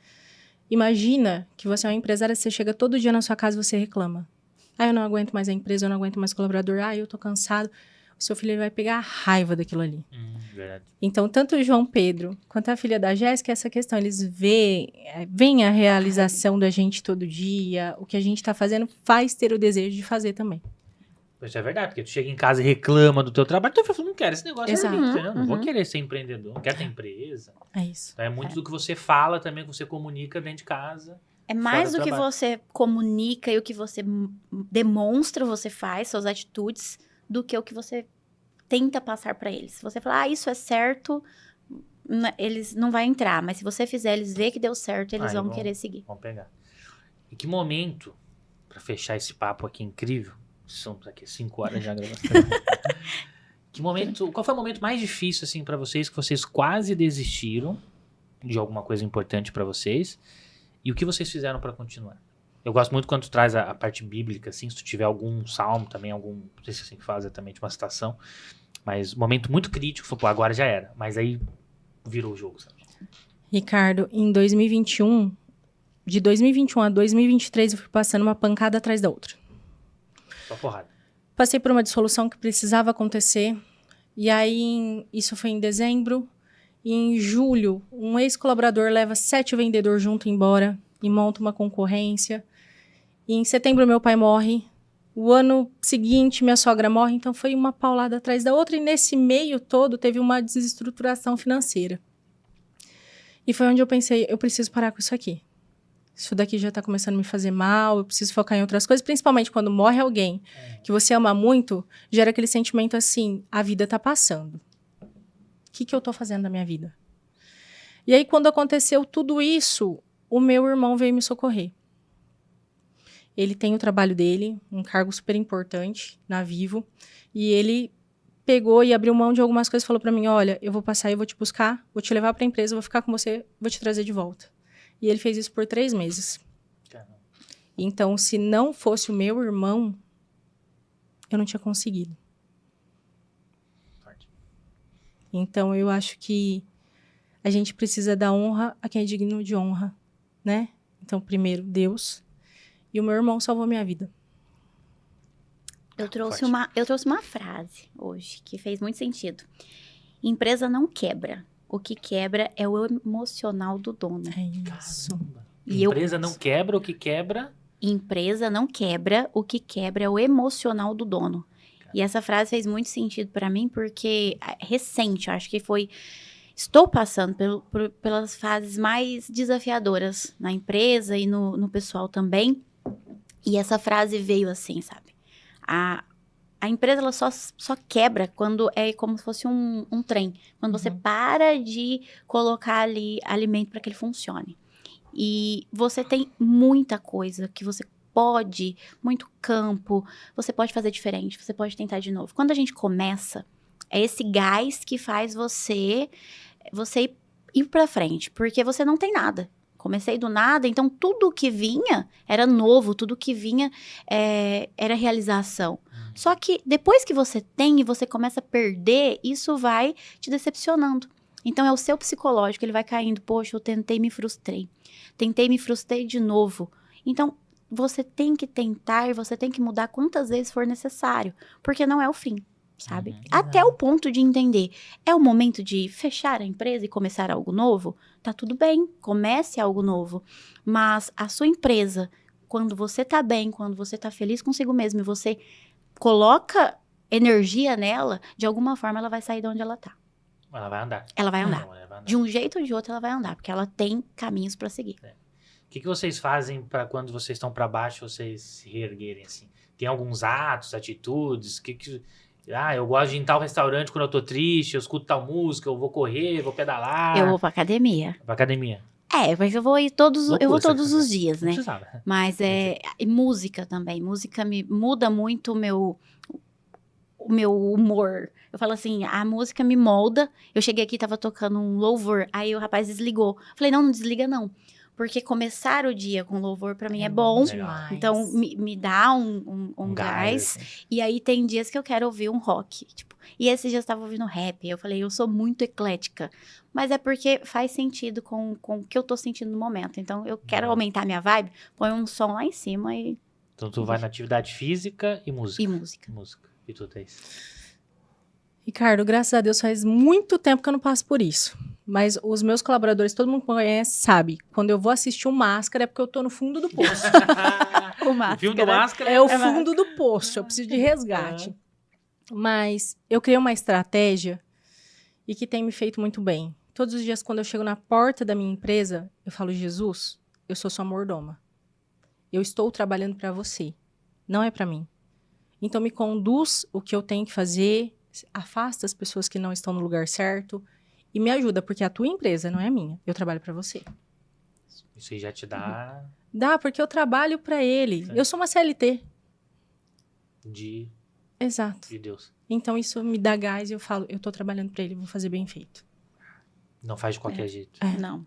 Imagina que você é uma empresária, você chega todo dia na sua casa e você reclama. Eu não aguento mais a empresa, eu não aguento mais colaborador, eu tô cansado. O seu filho ele vai pegar a raiva daquilo ali.
Verdade.
Então, tanto o João Pedro quanto a filha da Jéssica, essa questão, eles veem a realização da gente todo dia, o que a gente tá fazendo faz ter o desejo de fazer também.
Isso é verdade, porque tu chega em casa e reclama do teu trabalho, tu fala, não quero esse negócio,
Exato.
entendeu? Não vou querer ser empreendedor, não quero ter empresa.
É isso.
Então é muito do que você fala também, que você comunica dentro de casa.
É mais
Fora
do
do
que
trabalho.
você comunica e o que você demonstra, você faz, suas atitudes, do que o que você tenta passar pra eles. Se você falar, isso é certo, eles não vão entrar. Mas se você fizer, eles verem que deu certo, eles vão querer seguir.
Vamos pegar. E que momento, pra fechar esse papo aqui incrível, são aqui 5 horas já gravando. Qual foi o momento mais difícil, assim, pra vocês, que vocês quase desistiram de alguma coisa importante pra vocês? E o que vocês fizeram pra continuar? Eu gosto muito quando tu traz a parte bíblica, assim, se tu tiver algum salmo também, não sei se assim que faz exatamente uma citação, mas um momento muito crítico, foi, pô, agora já era. Mas aí virou o jogo, sabe?
Ricardo, em 2021, de 2021 a 2023, eu fui passando uma pancada atrás da outra.
Só porrada.
Passei por uma dissolução que precisava acontecer. E aí, isso foi em dezembro. E em julho, um ex-colaborador leva 7 vendedores junto embora e monta uma concorrência. E em setembro, meu pai morre. O ano seguinte, minha sogra morre. Então, foi uma paulada atrás da outra. E nesse meio todo, teve uma desestruturação financeira. E foi onde eu pensei, eu preciso parar com isso aqui. Isso daqui já tá começando a me fazer mal, eu preciso focar em outras coisas. Principalmente quando morre alguém que você ama muito, gera aquele sentimento assim, a vida tá passando. O que eu tô fazendo da minha vida? E aí, quando aconteceu tudo isso, o meu irmão veio me socorrer. Ele tem o trabalho dele, um cargo super importante na Vivo, e ele pegou e abriu mão de algumas coisas e falou pra mim, olha, eu vou passar e vou te buscar, vou te levar pra empresa, vou ficar com você, vou te trazer de volta. E ele fez isso por 3 meses.
Caramba.
Então, se não fosse o meu irmão, eu não tinha conseguido.
Forte.
Então, eu acho que a gente precisa dar honra a quem é digno de honra, né? Então, primeiro, Deus. E o meu irmão salvou minha vida.
Eu trouxe
Forte.
uma frase hoje que fez muito sentido. Empresa não quebra. O que quebra é o emocional do dono.
É isso.
Caramba. Empresa não quebra, o que quebra...
Empresa não quebra, o que quebra é o emocional do dono. E essa frase fez muito sentido para mim, porque recente, eu acho que foi... Estou passando pelas fases mais desafiadoras na empresa e no pessoal também. E essa frase veio assim, sabe? A empresa ela só quebra quando é como se fosse um trem. Quando você para de colocar ali alimento para que ele funcione. E você tem muita coisa que você pode, muito campo, você pode fazer diferente, você pode tentar de novo. Quando a gente começa, é esse gás que faz você ir pra frente, porque você não tem nada. Comecei do nada, então tudo que vinha era novo, tudo que vinha era realização. Só que depois que você tem e você começa a perder, isso vai te decepcionando. Então é o seu psicológico, ele vai caindo. Poxa, eu tentei, me frustrei. Tentei, me frustrei de novo. Então você tem que tentar, você tem que mudar quantas vezes for necessário, porque não é o fim. Sabe? Até o ponto de entender, é o momento de fechar a empresa e começar algo novo? Tá tudo bem, comece algo novo. Mas a sua empresa, quando você tá bem, quando você tá feliz consigo mesmo e você coloca energia nela, de alguma forma ela vai sair de onde ela tá.
Ela vai andar.
Ela vai andar.
Não, ela vai andar.
De um jeito ou de outro ela vai andar, porque ela tem caminhos pra seguir.
O que vocês fazem para quando vocês estão para baixo, vocês se reerguerem assim? Tem alguns atos, atitudes, eu gosto de ir em tal restaurante quando eu tô triste, eu escuto tal música, eu vou correr, vou pedalar.
Eu vou pra academia.
Pra academia.
Mas eu vou ir todos os dias,
Não
né?
precisava.
Mas e música também. Música me muda muito o meu humor. Eu falo assim, a música me molda. Eu cheguei aqui, tava tocando um louvor, aí o rapaz desligou. Falei, não desliga não. Porque começar o dia com louvor pra mim é bom.
Demais.
Então, me dá um gás.
Assim.
E aí, tem dias que eu quero ouvir um rock. Tipo, e esses dias eu tava ouvindo rap. Eu falei, eu sou muito eclética. Mas é porque faz sentido com o que eu tô sentindo no momento. Então, eu quero aumentar minha vibe, põe um som lá em cima e...
Então, tu vai na atividade física e música.
E música.
Música. E tu, Thaís?
Ricardo, graças a Deus faz muito tempo que eu não passo por isso. Mas os meus colaboradores, todo mundo conhece, sabe. Quando eu vou assistir o Máscara é porque eu tô no fundo do poço.
O Máscara.
O filme do Máscara
É o fundo do poço, eu preciso de resgate. Mas eu criei uma estratégia e que tem me feito muito bem. Todos os dias, quando eu chego na porta da minha empresa, eu falo, Jesus, eu sou sua mordoma. Eu estou trabalhando para você, não é para mim. Então, me conduz o que eu tenho que fazer, afasta as pessoas que não estão no lugar certo e me ajuda, porque a tua empresa não é a minha. Eu trabalho para você.
Isso aí já te dá...
Dá, porque eu trabalho para ele.
Sim.
Eu sou uma CLT. Exato.
De Deus.
Então, isso me dá gás e eu falo, eu tô trabalhando para ele, vou fazer bem feito.
Não faz de qualquer jeito.
Não.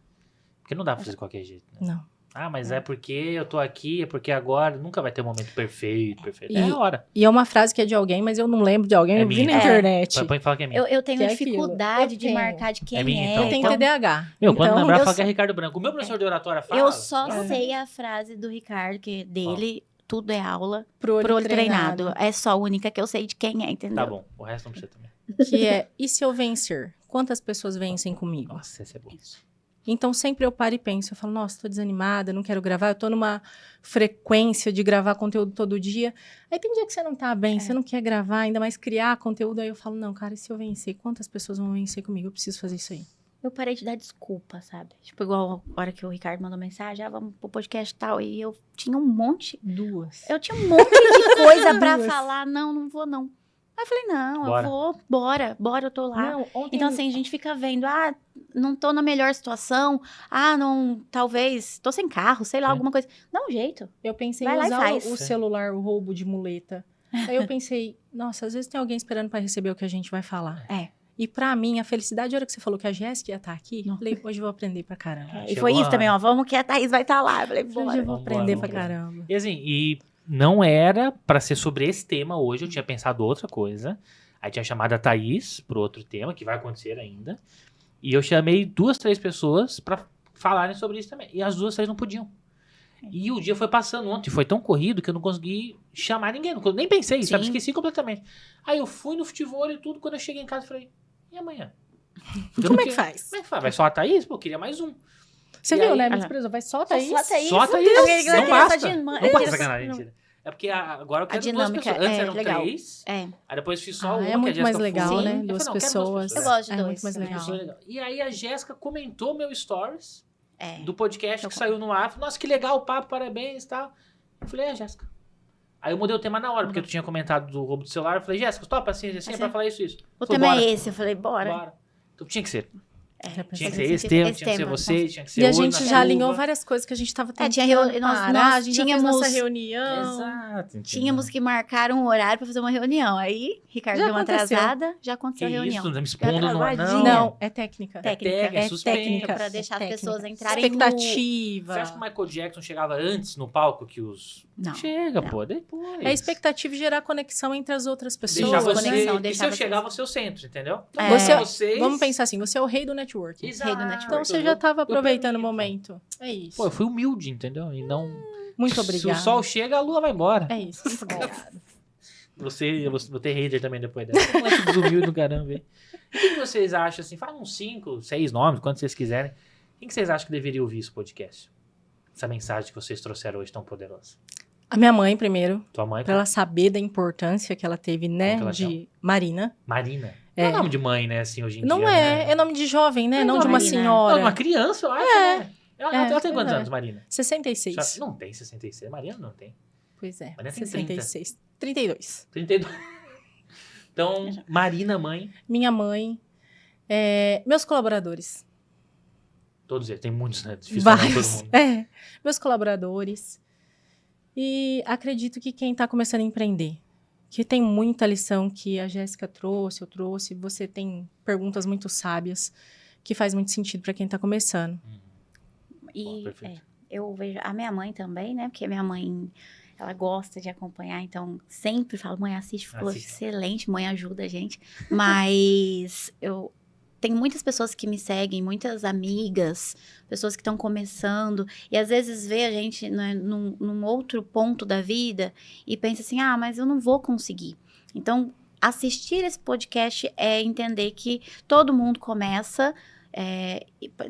Porque não dá pra fazer de qualquer jeito, né?
Não.
Ah, mas é porque eu tô aqui, é porque agora nunca vai ter um momento perfeito. É a hora.
E é uma frase que é de alguém, mas eu não lembro de alguém,
É
eu vi
minha.
na internet.
Põe e fala que é minha.
Eu tenho
Que é
dificuldade
aquilo.
de
Eu
marcar de quem
É minha, então.
Eu tenho
Então-
TDAH.
Meu, quando
então,
lembrar,
eu
fala que é
só-
Ricardo Branco. O meu professor de oratória fala...
Eu só
É.
sei a frase do Ricardo, que dele, tudo é aula
pro
pro olho treinado. É só a única que eu sei de quem é, entendeu?
Tá bom, o resto não precisa também.
Que é, e se eu vencer? Quantas pessoas vencem comigo?
Nossa, esse é bom.
Então, sempre eu paro e penso. Eu falo, nossa, tô desanimada, não quero gravar. Eu tô numa frequência de gravar conteúdo todo dia. Aí tem dia que você não tá bem, você não quer gravar, ainda mais criar conteúdo. Aí eu falo, não, cara, e se eu vencer? Quantas pessoas vão vencer comigo? Eu preciso fazer isso aí.
Eu parei de dar desculpa, sabe? Tipo, igual a hora que o Ricardo mandou mensagem, vamos pro podcast e tal. E eu tinha um monte...
Duas.
Eu tinha um monte de coisa pra
Duas.
falar. Não vou não. Aí eu falei, não,
Bora.
eu vou, bora, eu tô lá.
Não, ontem...
Então, assim, a gente fica vendo, não tô na melhor situação, não, talvez, tô sem carro, sei lá,
É.
alguma coisa. Dá um jeito.
Eu pensei
Vai
em
lá e
usar
faz.
o celular, o roubo de muleta. Aí eu pensei, nossa, às vezes tem alguém esperando pra receber o que a gente vai falar.
É.
E pra mim, a felicidade, a hora que você falou que a Jéssica ia estar aqui, eu falei, hoje eu vou aprender pra caramba.
E
Chegou
foi isso
a-
também, ó, vamos que a Thaís vai estar lá. Eu falei,
Hoje
bora.
eu vou
Vambora,
aprender pra
vambora.
caramba.
E assim, e não era pra ser sobre esse tema hoje, eu tinha pensado outra coisa. Aí tinha chamado a Thaís pro outro tema, que vai acontecer ainda. E eu chamei 2, 3 pessoas pra falarem sobre isso também. E as 2, 3 não podiam. E o dia foi passando ontem, foi tão corrido que eu não consegui chamar ninguém. Nem pensei, sabe?
Sim.
Esqueci completamente. Aí eu fui no futebol e tudo, quando eu cheguei em casa, eu falei, e amanhã?
Como é que faz?
Como é que faz? Vai só a Thaís? Pô, eu queria mais um.
Você
E
viu,
aí-
né? Me
Ah.
desprezou. Vai, solta isso.
Solta isso.
Solta
Deus,
isso.
eu
Não
queria essa
basta.
dinâmica.
Não
Eu
basta
queria
sacanagem, mentira. É porque agora eu
A
quero duas
dinâmica
pessoas. Antes
é
eram
legal.
3.
É.
Aí depois fiz só
Ah,
uma,
é
que a
muito mais
Jéssica
legal,
foi.
né?
Eu falei,
Duas
não, eu quero duas
pessoas.
Eu gosto de
É
dois.
muito mais
também.
legal.
Isso é legal. E aí a Jéssica comentou meu stories
É.
do podcast
Eu
que saiu no ar. Falou, nossa, que legal o papo, parabéns e tal. Eu falei, Jéssica. Aí eu mudei o tema na hora, porque tu tinha comentado do roubo do celular. Eu falei, Jéssica, topa assim, é
Assim.
pra falar isso.
O
Falou,
tema
bora.
é esse. Eu falei, bora.
Bora. Então tinha que ser.
Já
Tinha que
pensei.
ser
Fazia
esse
sentido.
tema,
Esse
tinha que ser
tema.
você, tinha que ser
E a
hoje,
gente
na
já
chuva.
alinhou várias coisas que a gente tava tentando
tinha
parar.
nós
A gente já fez
tínhamos-
nossa reunião.
Exato. entendeu?
Tínhamos que marcar um horário pra fazer uma reunião. Aí, Ricardo
Já
deu uma
aconteceu.
atrasada, já aconteceu
Que
a reunião.
isso, tá me expondo no
Atrasadinha.
Não, é técnica.
Técnica.
É suspense.
técnica.
Pra deixar as
técnica.
pessoas entrarem no...
Expectativa.
Você acha que o Michael Jackson chegava antes no palco que os...
Não.
Chega,
não.
pô, depois.
É expectativa e gerar conexão entre as outras pessoas.
Deixar
Boa
você...
conexão,
e se
deixar
eu
você-
chegar, você é o centro, entendeu? Então,
É.
vocês...
Vamos pensar assim, você é o rei do networking.
Exato.
Rei do networking.
Então você já estava aproveitando o
permito.
momento. É isso.
Pô, eu fui humilde, entendeu? E não...
Muito
Se
obrigada.
o sol chega, a lua vai embora.
É isso. Muito obrigada.
Eu vou ter hater também depois dessa. Moleque desumilde do caramba, hein? E o que vocês acham, assim? Fala uns 5, 6 nomes, quantos vocês quiserem. Quem que vocês acham que deveria ouvir esse podcast? Essa mensagem que vocês trouxeram hoje tão poderosa.
A minha mãe, primeiro,
Tua mãe,
pra ela saber da importância que ela teve, né,
Como que ela
de Marina.
Marina.
É.
Não é nome de mãe, né, assim, hoje em
Não
dia.
é,
né?
é nome de jovem, né?
É
Não de uma
Marina.
Não,
senhora.
uma criança, eu acho, né? Ela tem quantos
é.
anos, Marina?
66.
Não tem 66. Marina não tem.
Pois é,
Marina tem
66. 32.
32. Então, Marina, mãe.
Minha mãe. Meus colaboradores.
Todos eles. Tem muitos, né? Difícil falar todo
Vários.
mundo.
Meus colaboradores. E acredito que quem está começando a empreender, que tem muita lição que a Jéssica trouxe, eu trouxe, você tem perguntas muito sábias, que faz muito sentido para quem está começando.
E
Perfeito.
eu vejo a minha mãe também, né? Porque a minha mãe, ela gosta de acompanhar, então sempre falo, mãe, assiste, falou,
Assiste.
excelente, mãe ajuda a gente. Mas eu tenho muitas pessoas que me seguem, muitas amigas, pessoas que estão começando, e às vezes vê a gente, né, num outro ponto da vida e pensa assim, ah, mas eu não vou conseguir. Então, assistir esse podcast é entender que todo mundo começa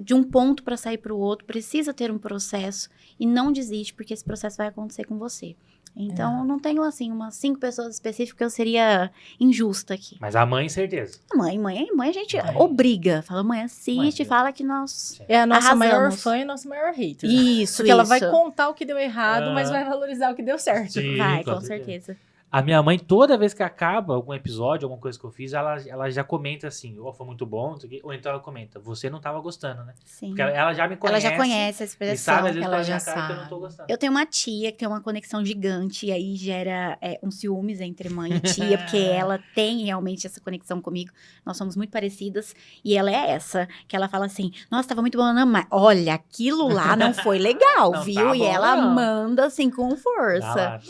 de um ponto para sair para o outro, precisa ter um processo e não desiste, porque esse processo vai acontecer com você. Então, eu não tenho, assim, umas 5 pessoas específicas que eu seria injusta aqui.
Mas a mãe, certeza.
Mãe, a gente
Mãe.
obriga. Fala, mãe, assiste,
Mãe.
fala que nós...
Sim.
É a nossa maior
Arrasamos.
fã e a nossa maior hater.
Isso,
Porque ela vai
isso.
contar o que deu errado,
Ah.
mas vai valorizar o que deu certo.
Sim,
Vai,
com
com
certeza.
certeza.
A minha mãe, toda vez que acaba algum episódio, alguma coisa que eu fiz, ela já comenta assim, foi muito bom, não sei o quê. Ou então ela comenta, você não tava gostando, né?
Sim.
Porque ela já me
Ela
conhece.
já conhece a
E
expressão.
sabe, às vezes,
ela
pela
já
minha cara que eu não
sabe.
tô gostando.
Eu tenho uma tia que tem uma conexão gigante e aí gera um ciúmes entre mãe e tia, porque ela tem realmente essa conexão comigo. Nós somos muito parecidas e ela é essa, que ela fala assim, nossa, tava muito bom, não, mas olha, aquilo lá não foi legal,
Não
viu?
tá
E
bom,
ela
não.
manda assim com
Dá
força.
lá.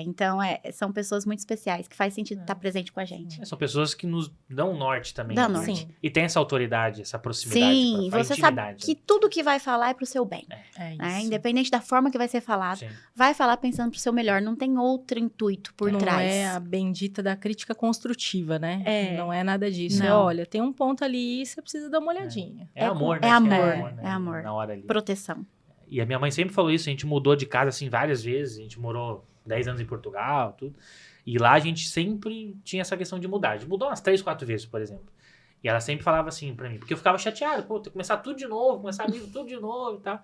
Então, são pessoas muito especiais que faz sentido estar presente com a gente.
São pessoas que nos dão norte também.
Dá
né?
norte.
Sim.
E tem essa autoridade, essa proximidade.
Sim,
pra
você
intimidade.
sabe que tudo que vai falar é pro seu bem.
É isso.
Né? Independente da forma que vai ser falado,
Sim.
vai falar pensando pro seu melhor. Não tem outro intuito por
não
trás.
é a bendita da crítica construtiva, né?
É.
Não é nada disso.
Não.
É, olha, tem um ponto ali, você precisa dar uma olhadinha.
É amor, né?
é
Acho que
amor,
né?
é amor.
Na hora ali.
Proteção.
E a minha mãe sempre falou isso, a gente mudou de casa, assim, várias vezes. A gente morou 10 anos em Portugal, tudo. E lá a gente sempre tinha essa questão de mudar. A gente mudou umas 3, 4 vezes, por exemplo. E ela sempre falava assim pra mim, porque eu ficava chateado, pô, tem que começar tudo de novo, começar a vida tudo de novo e tal.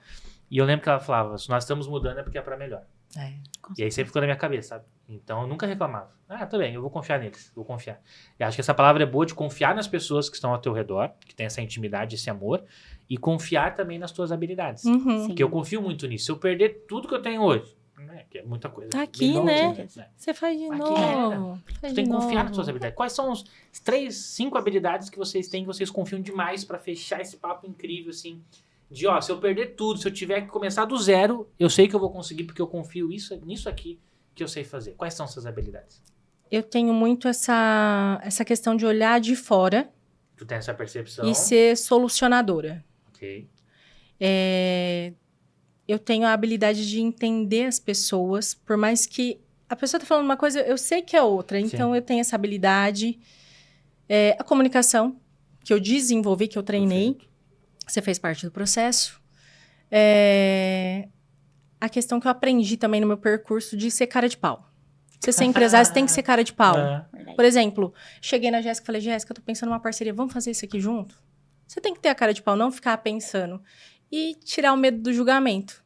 E eu lembro que ela falava, se nós estamos mudando é porque é pra melhor.
É.
E aí sempre ficou na minha cabeça, sabe? Então eu nunca reclamava. Ah, tá bem, eu vou confiar neles, vou confiar. E acho que essa palavra é boa de confiar nas pessoas que estão ao teu redor, que tem essa intimidade, esse amor, e confiar também nas tuas habilidades.
Uhum.
Sim.
Porque eu confio muito nisso. Se eu perder tudo que eu tenho hoje, né, que é muita coisa.
Tá aqui,
de
né?
novo,
Você faz de
Aqui
novo.
Tu
Faz
tem
de
que confiar
novo.
nas suas habilidades. Quais são as 3, 5 habilidades que vocês têm, que vocês confiam demais pra fechar esse papo incrível, assim? De, ó, se eu perder tudo, se eu tiver que começar do zero, eu sei que eu vou conseguir, porque eu confio nisso aqui que eu sei fazer. Quais são essas habilidades?
Eu tenho muito essa questão de olhar de fora
Tu tem essa percepção?
e ser solucionadora.
Ok.
Eu tenho a habilidade de entender as pessoas, por mais que a pessoa tá falando uma coisa, eu sei que é outra. Então,
Sim.
eu tenho essa habilidade. A comunicação, que eu desenvolvi, que eu treinei.
Perfeito.
Você fez parte do processo. A questão que eu aprendi também no meu percurso de ser cara de pau. Você ser empresário, você tem que ser cara de pau.
Verdade.
Por exemplo, cheguei na Jéssica e falei, Jéssica, eu tô pensando numa parceria, vamos fazer isso aqui junto? Você tem que ter a cara de pau, não ficar pensando. E tirar o medo do julgamento.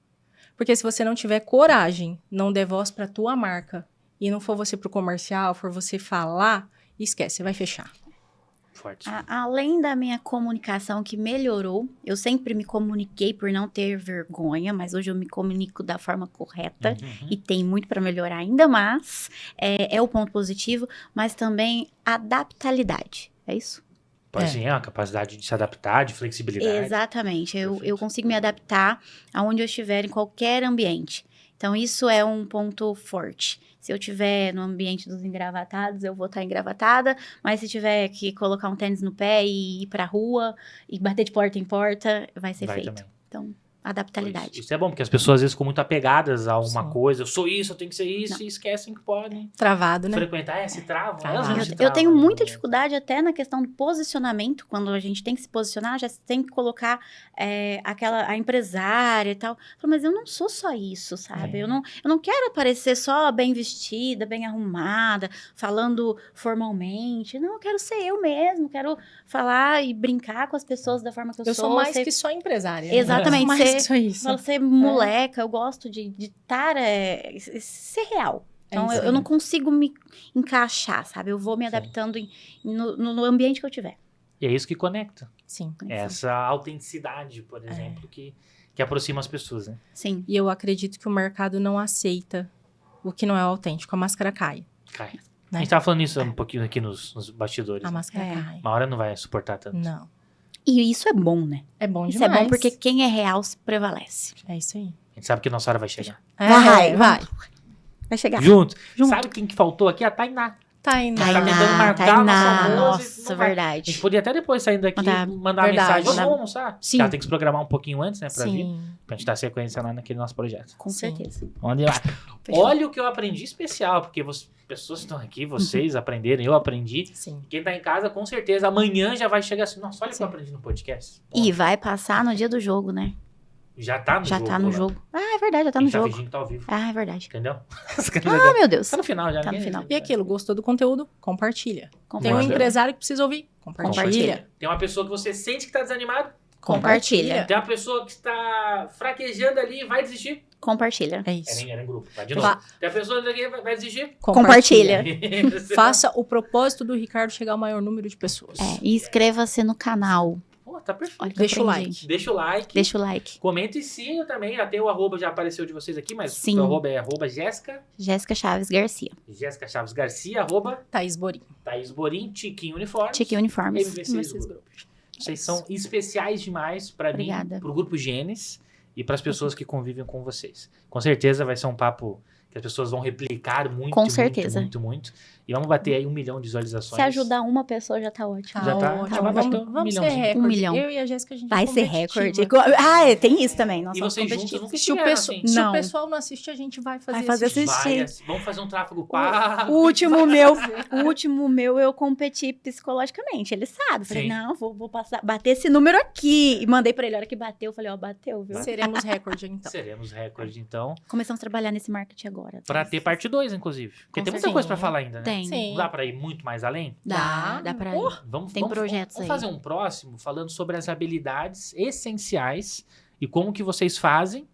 Porque se você não tiver coragem, não der voz pra tua marca, e não for você pro comercial, for você falar, esquece, você vai fechar.
Forte.
Além da minha comunicação que melhorou, eu sempre me comuniquei por não ter vergonha, mas hoje eu me comunico da forma correta e tem muito para melhorar ainda mais. É o ponto positivo, mas também adaptabilidade. É isso?
Pode sim, a capacidade de se adaptar, de flexibilidade.
Exatamente. Eu
Perfeito.
consigo me adaptar aonde eu estiver, em qualquer ambiente. Então, isso é um ponto forte. Se eu estiver no ambiente dos engravatados, eu vou estar engravatada. Mas se tiver que colocar um tênis no pé e ir pra rua e bater de porta em porta, vai ser feito.
Também.
Então, adaptabilidade.
Isso é bom, porque as pessoas às vezes ficam muito apegadas a uma
Sim.
coisa. Eu sou isso, eu tenho que ser isso, e esquecem que podem
Travado, né?
frequentar. Se travam.
Travado.
Elas não se
Eu
travam,
tenho muita
né?
dificuldade até na questão do posicionamento. Quando a gente tem que se posicionar, já tem que colocar a empresária e tal. Eu falo, mas eu não sou só isso, sabe? Eu não quero aparecer só bem vestida, bem arrumada, falando formalmente. Não, eu quero ser eu mesmo. Quero falar e brincar com as pessoas da forma que eu sou.
Eu sou mais que só empresária. né?
Exatamente,
Mais que só isso.
Falo ser moleca, eu gosto de estar, ser real. Então,
isso
eu
aí.
não consigo me encaixar, sabe? Eu vou me
Sim.
adaptando no ambiente que eu tiver.
E é isso que conecta.
Sim.
Essa autenticidade, por exemplo, que aproxima as pessoas, né?
Sim.
E eu acredito que o mercado não aceita o que não é autêntico. A máscara cai.
Cai.
Né?
A gente tava falando isso um pouquinho aqui nos bastidores.
A
né?
máscara
É.
cai.
Uma hora não vai suportar tanto.
Não.
E isso é bom, né?
É bom
Isso
demais.
é bom porque quem é real se prevalece.
É isso aí.
A gente sabe que nossa hora vai chegar.
Vai.
Vai chegar.
Junto.
Junto.
Sabe quem que faltou aqui? A Tainá.
Tainá.
Tá tentando marcar a nossa almoço e
Nossa,
não vai. A gente
verdade.
podia até depois, saindo daqui, mandar uma
Verdade.
mensagem. Vamos
Mandar-
almoçar.
Sim.
Ela tem que se programar um pouquinho antes, né? Pra vir.
Sim.
Pra gente dar sequência lá naquele nosso projeto.
Com
Sim.
certeza.
Vamos lá.
Fechou.
Olha o que eu aprendi especial, porque pessoas que estão aqui, vocês aprenderam, eu aprendi.
Sim.
Quem tá em casa, com certeza, amanhã já vai chegar assim, nossa, olha o que eu
Sim.
aprendi no podcast.
E vai passar no dia do jogo, né?
Já tá no
Já
jogo.
tá no
lá.
jogo. Ah, é verdade, já tá
Quem
no
tá
jogo.
fingindo que tá ao vivo.
Ah, é verdade.
Entendeu?
Ah, meu Deus.
Tá no final já.
Tá no
ninguém-
final.
E aquilo, gostou do conteúdo? Compartilha. Tem um
Manda.
empresário que precisa ouvir? Compartilha.
Tem uma pessoa que você sente que tá desanimado.
Compartilha.
Tem uma pessoa que está fraquejando ali e vai desistir.
Compartilha.
É isso.
Era em grupo. Vai de novo.
Fa-
Tem a pessoa que vai desistir.
Compartilha.
Faça o propósito do Ricardo chegar ao maior número de pessoas.
E inscreva-se no canal.
Pô, tá perfeito.
Olha que
Deixa o
aprendi.
like.
Deixa o like.
Deixa o like.
Comenta e siga também. Até o arroba já apareceu de vocês aqui, mas
Sim.
o arroba é arroba Jéssica
Chaves Garcia.
Chaves Garcia, arroba
Thaís Borim.
Thaís Borim, Tiquinho Uniformes.
Tique Uniformes.
MVCs Group. Vocês são especiais demais pra mim,
Obrigada.
pro Grupo Gênesis e pras pessoas que convivem com vocês. Com certeza vai ser um papo que as pessoas vão replicar muito,
Com
muito,
certeza.
muito. E vamos bater aí 1 milhão de visualizações.
Se ajudar uma pessoa já tá ótimo.
Já tá?
ótimo.
Já vai bater
Vamos,
um
vamos ser
milhãozinho.
recorde.
1 milhão.
Eu e a Jéssica, a gente
Vai
é
ser
competitiva.
recorde. Tem isso também. Nós
E
somos
vocês juntos
competitivos.
nunca
Se o,
estiveram
pesso-
assim.
se
Não.
o pessoal não assistir, a gente vai fazer,
Vai fazer
assistir.
assistir.
Vamos fazer um tráfego pago.
O último meu, eu competi psicologicamente. Ele sabe. Falei,
Sim.
não, vou bater esse número aqui. E mandei pra ele. A hora que bateu, eu falei, ó, bateu, viu?
Seremos recorde, então.
Seremos recorde, então,
Começamos a trabalhar nesse marketing agora.
pra ter parte 2, inclusive. Porque
Com
tem muita
certeza.
coisa pra falar ainda, né?
Tem.
Sim.
Não dá pra ir muito mais além?
Dá pra ir.
Vamos,
Tem projetos
vamos
aí.
fazer um próximo falando sobre as habilidades essenciais e como que vocês fazem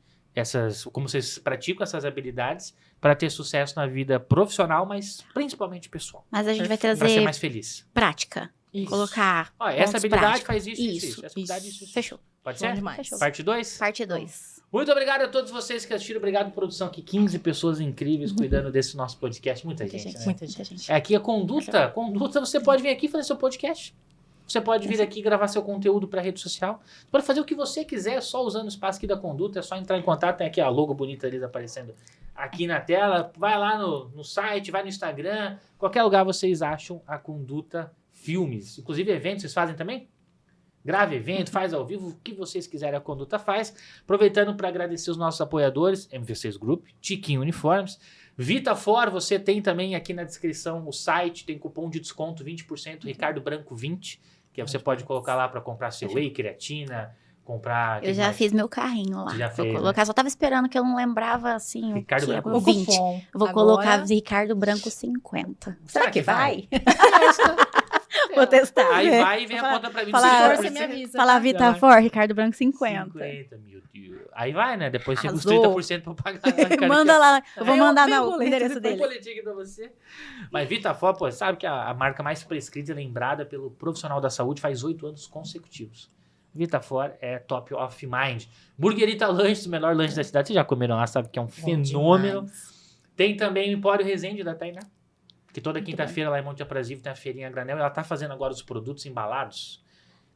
como vocês praticam essas habilidades para ter sucesso na vida profissional, mas principalmente pessoal.
Mas a gente vai
Para ser
trazer
mais feliz.
prática.
Isso.
Colocar
Ó, essa
pontos
habilidade
práticos.
faz isso, isso,
Isso,
isso. Essa habilidade,
isso.
isso.
Fechou.
Pode
Bom
ser?
demais.
Fechou.
Parte 2?
Parte 2.
Muito obrigado a todos vocês que assistiram. Obrigado, produção, aqui 15 pessoas incríveis cuidando desse nosso podcast. Muita gente, né?
Muita gente.
Aqui é Conduta. Conduta, você pode vir aqui fazer seu podcast. Você pode vir aqui gravar seu conteúdo para rede social. Você pode fazer o que você quiser, só usando o espaço aqui da Conduta. É só entrar em contato. Tem aqui a logo bonita ali aparecendo aqui na tela. Vai lá no site, vai no Instagram. Qualquer lugar vocês acham a Conduta Filmes. Inclusive eventos vocês fazem também? Grave evento, faz ao vivo, o que vocês quiserem a Conduta faz. Aproveitando para agradecer os nossos apoiadores, MV6 Group, Tiquinho Uniformes, VitaFor, você tem também aqui na descrição o site, tem cupom de desconto 20%, Ricardo Branco 20, que aí você pode colocar lá para comprar seu whey, creatina, comprar...
Eu já fiz meu carrinho lá.
Você já
Vou
fez,
colocar, só tava esperando que eu não lembrava, assim,
Ricardo
o que
Branco
era o 20.
Cupom.
Eu vou
Agora-
colocar Ricardo Branco 50.
Será que vai?
Vou testar.
Aí
ver.
vai e vem a
Falar-
conta pra mim.
falar-
Se for, você me avisa.
Falar
tá?
Vita For, Ricardo Branco 50.
50, meu Deus. Aí vai, né? Depois chega os
Arrasou.
30% pra pagar. Ricardo,
Manda lá, eu vou
Aí
mandar
vem o
o
boleto,
endereço
Põe
dele.
boletim aqui pra você. Mas Vitafor, pô, sabe que a marca mais prescrita e lembrada pelo profissional da saúde faz 8 anos consecutivos. Vitafor é top of mind. Burguerita Lanches, o melhor lanche da cidade. Vocês já comeram lá, sabe que é um fenômeno. Tem também o Empório Resende da Tainá. Que toda quinta-feira lá em Monte Aprazível tem a feirinha granel. Ela tá fazendo agora os produtos embalados.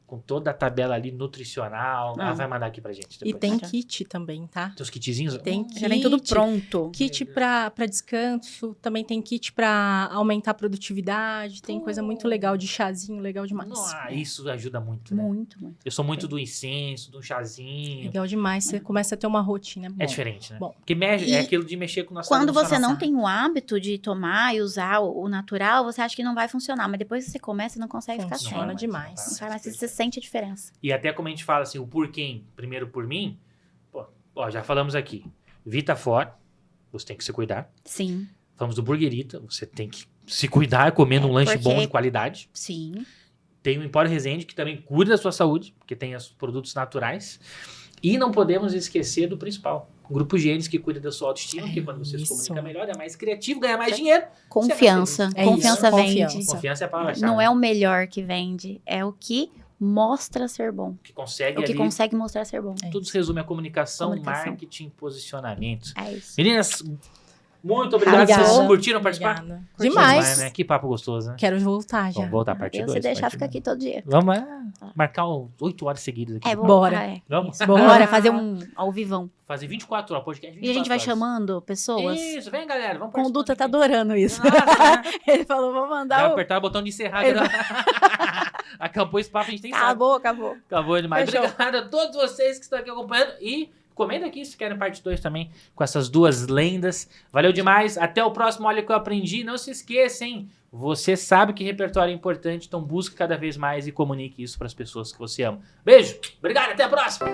Com toda a tabela ali nutricional. Ela vai mandar aqui pra gente
E
depois.
tem kit também, tá?
Tem os kitzinhos?
Tem kit.
Já vem tudo pronto.
Kit pra descanso, também tem kit pra aumentar a produtividade, tem coisa muito legal de chazinho, legal demais.
Nossa, isso ajuda muito, né?
Muito, muito.
Eu sou muito do incenso, do chazinho.
Legal demais, você começa a ter uma rotina.
É
bom.
diferente, né?
Bom.
Porque mexe,
E
é aquilo de mexer com o nosso
Quando
lado
você não
emocional.
tem o hábito de tomar e usar o natural, você acha que não vai funcionar. Mas depois que você começa, você não consegue ficar sem.
Funciona
Não,
demais.
Não faz mais, você sente a diferença.
E até como a gente fala assim, o por quem, primeiro por mim, pô, ó, já falamos aqui. Vitafor, você tem que se cuidar.
Sim,
Falamos do Burguerita, você tem que se cuidar comendo um lanche
porque-
bom de qualidade.
sim.
Tem o Empório Resende, que também cuida da sua saúde, porque tem os produtos naturais. E não podemos esquecer do principal. O Grupo Gênesis, que cuida da sua autoestima, porque quando você se
isso.
comunica melhor, é mais criativo, ganha mais dinheiro.
Confiança.
É
Confiança
isso,
vende.
confiança.
Confiança é a palavra-chave.
Não é o melhor que vende, é o que mostra ser bom.
que consegue
É o que
ali.
consegue mostrar ser bom.
É
Tudo se resume a comunicação,
Comunicação.
marketing, posicionamento.
É isso.
Meninas, muito obrigado.
Obrigada.
Vocês curtiram participar?
Obrigada.
Curti
Demais.
Né? Que papo gostoso, né?
Quero voltar já.
Vamos voltar a parte 2.
Eu, se deixar, fica aqui todo dia.
Vamos marcar 8 horas seguidas aqui.
É,
Bora.
Vamos
Bora fazer um ao vivão.
fazer 24 horas, podcast 24
E a gente vai
horas.
chamando pessoas.
Isso, vem galera, vamos
Conduta tá
participando
adorando isso.
aqui. Nossa, né?
Ele falou, vou
Vai
mandar o...
apertar o botão de encerrar. Acabou esse papo, a gente tem
Acabou, acabou.
Acabou demais.
Fechou.
Obrigado a todos vocês que estão aqui acompanhando. E comenta aqui se querem parte 2 também com essas duas lendas. Valeu demais. Até o próximo Olha o que eu aprendi. Não se esqueça, hein? Você sabe que repertório é importante, então busque cada vez mais e comunique isso para as pessoas que você ama. Beijo. Obrigado. Até a próxima.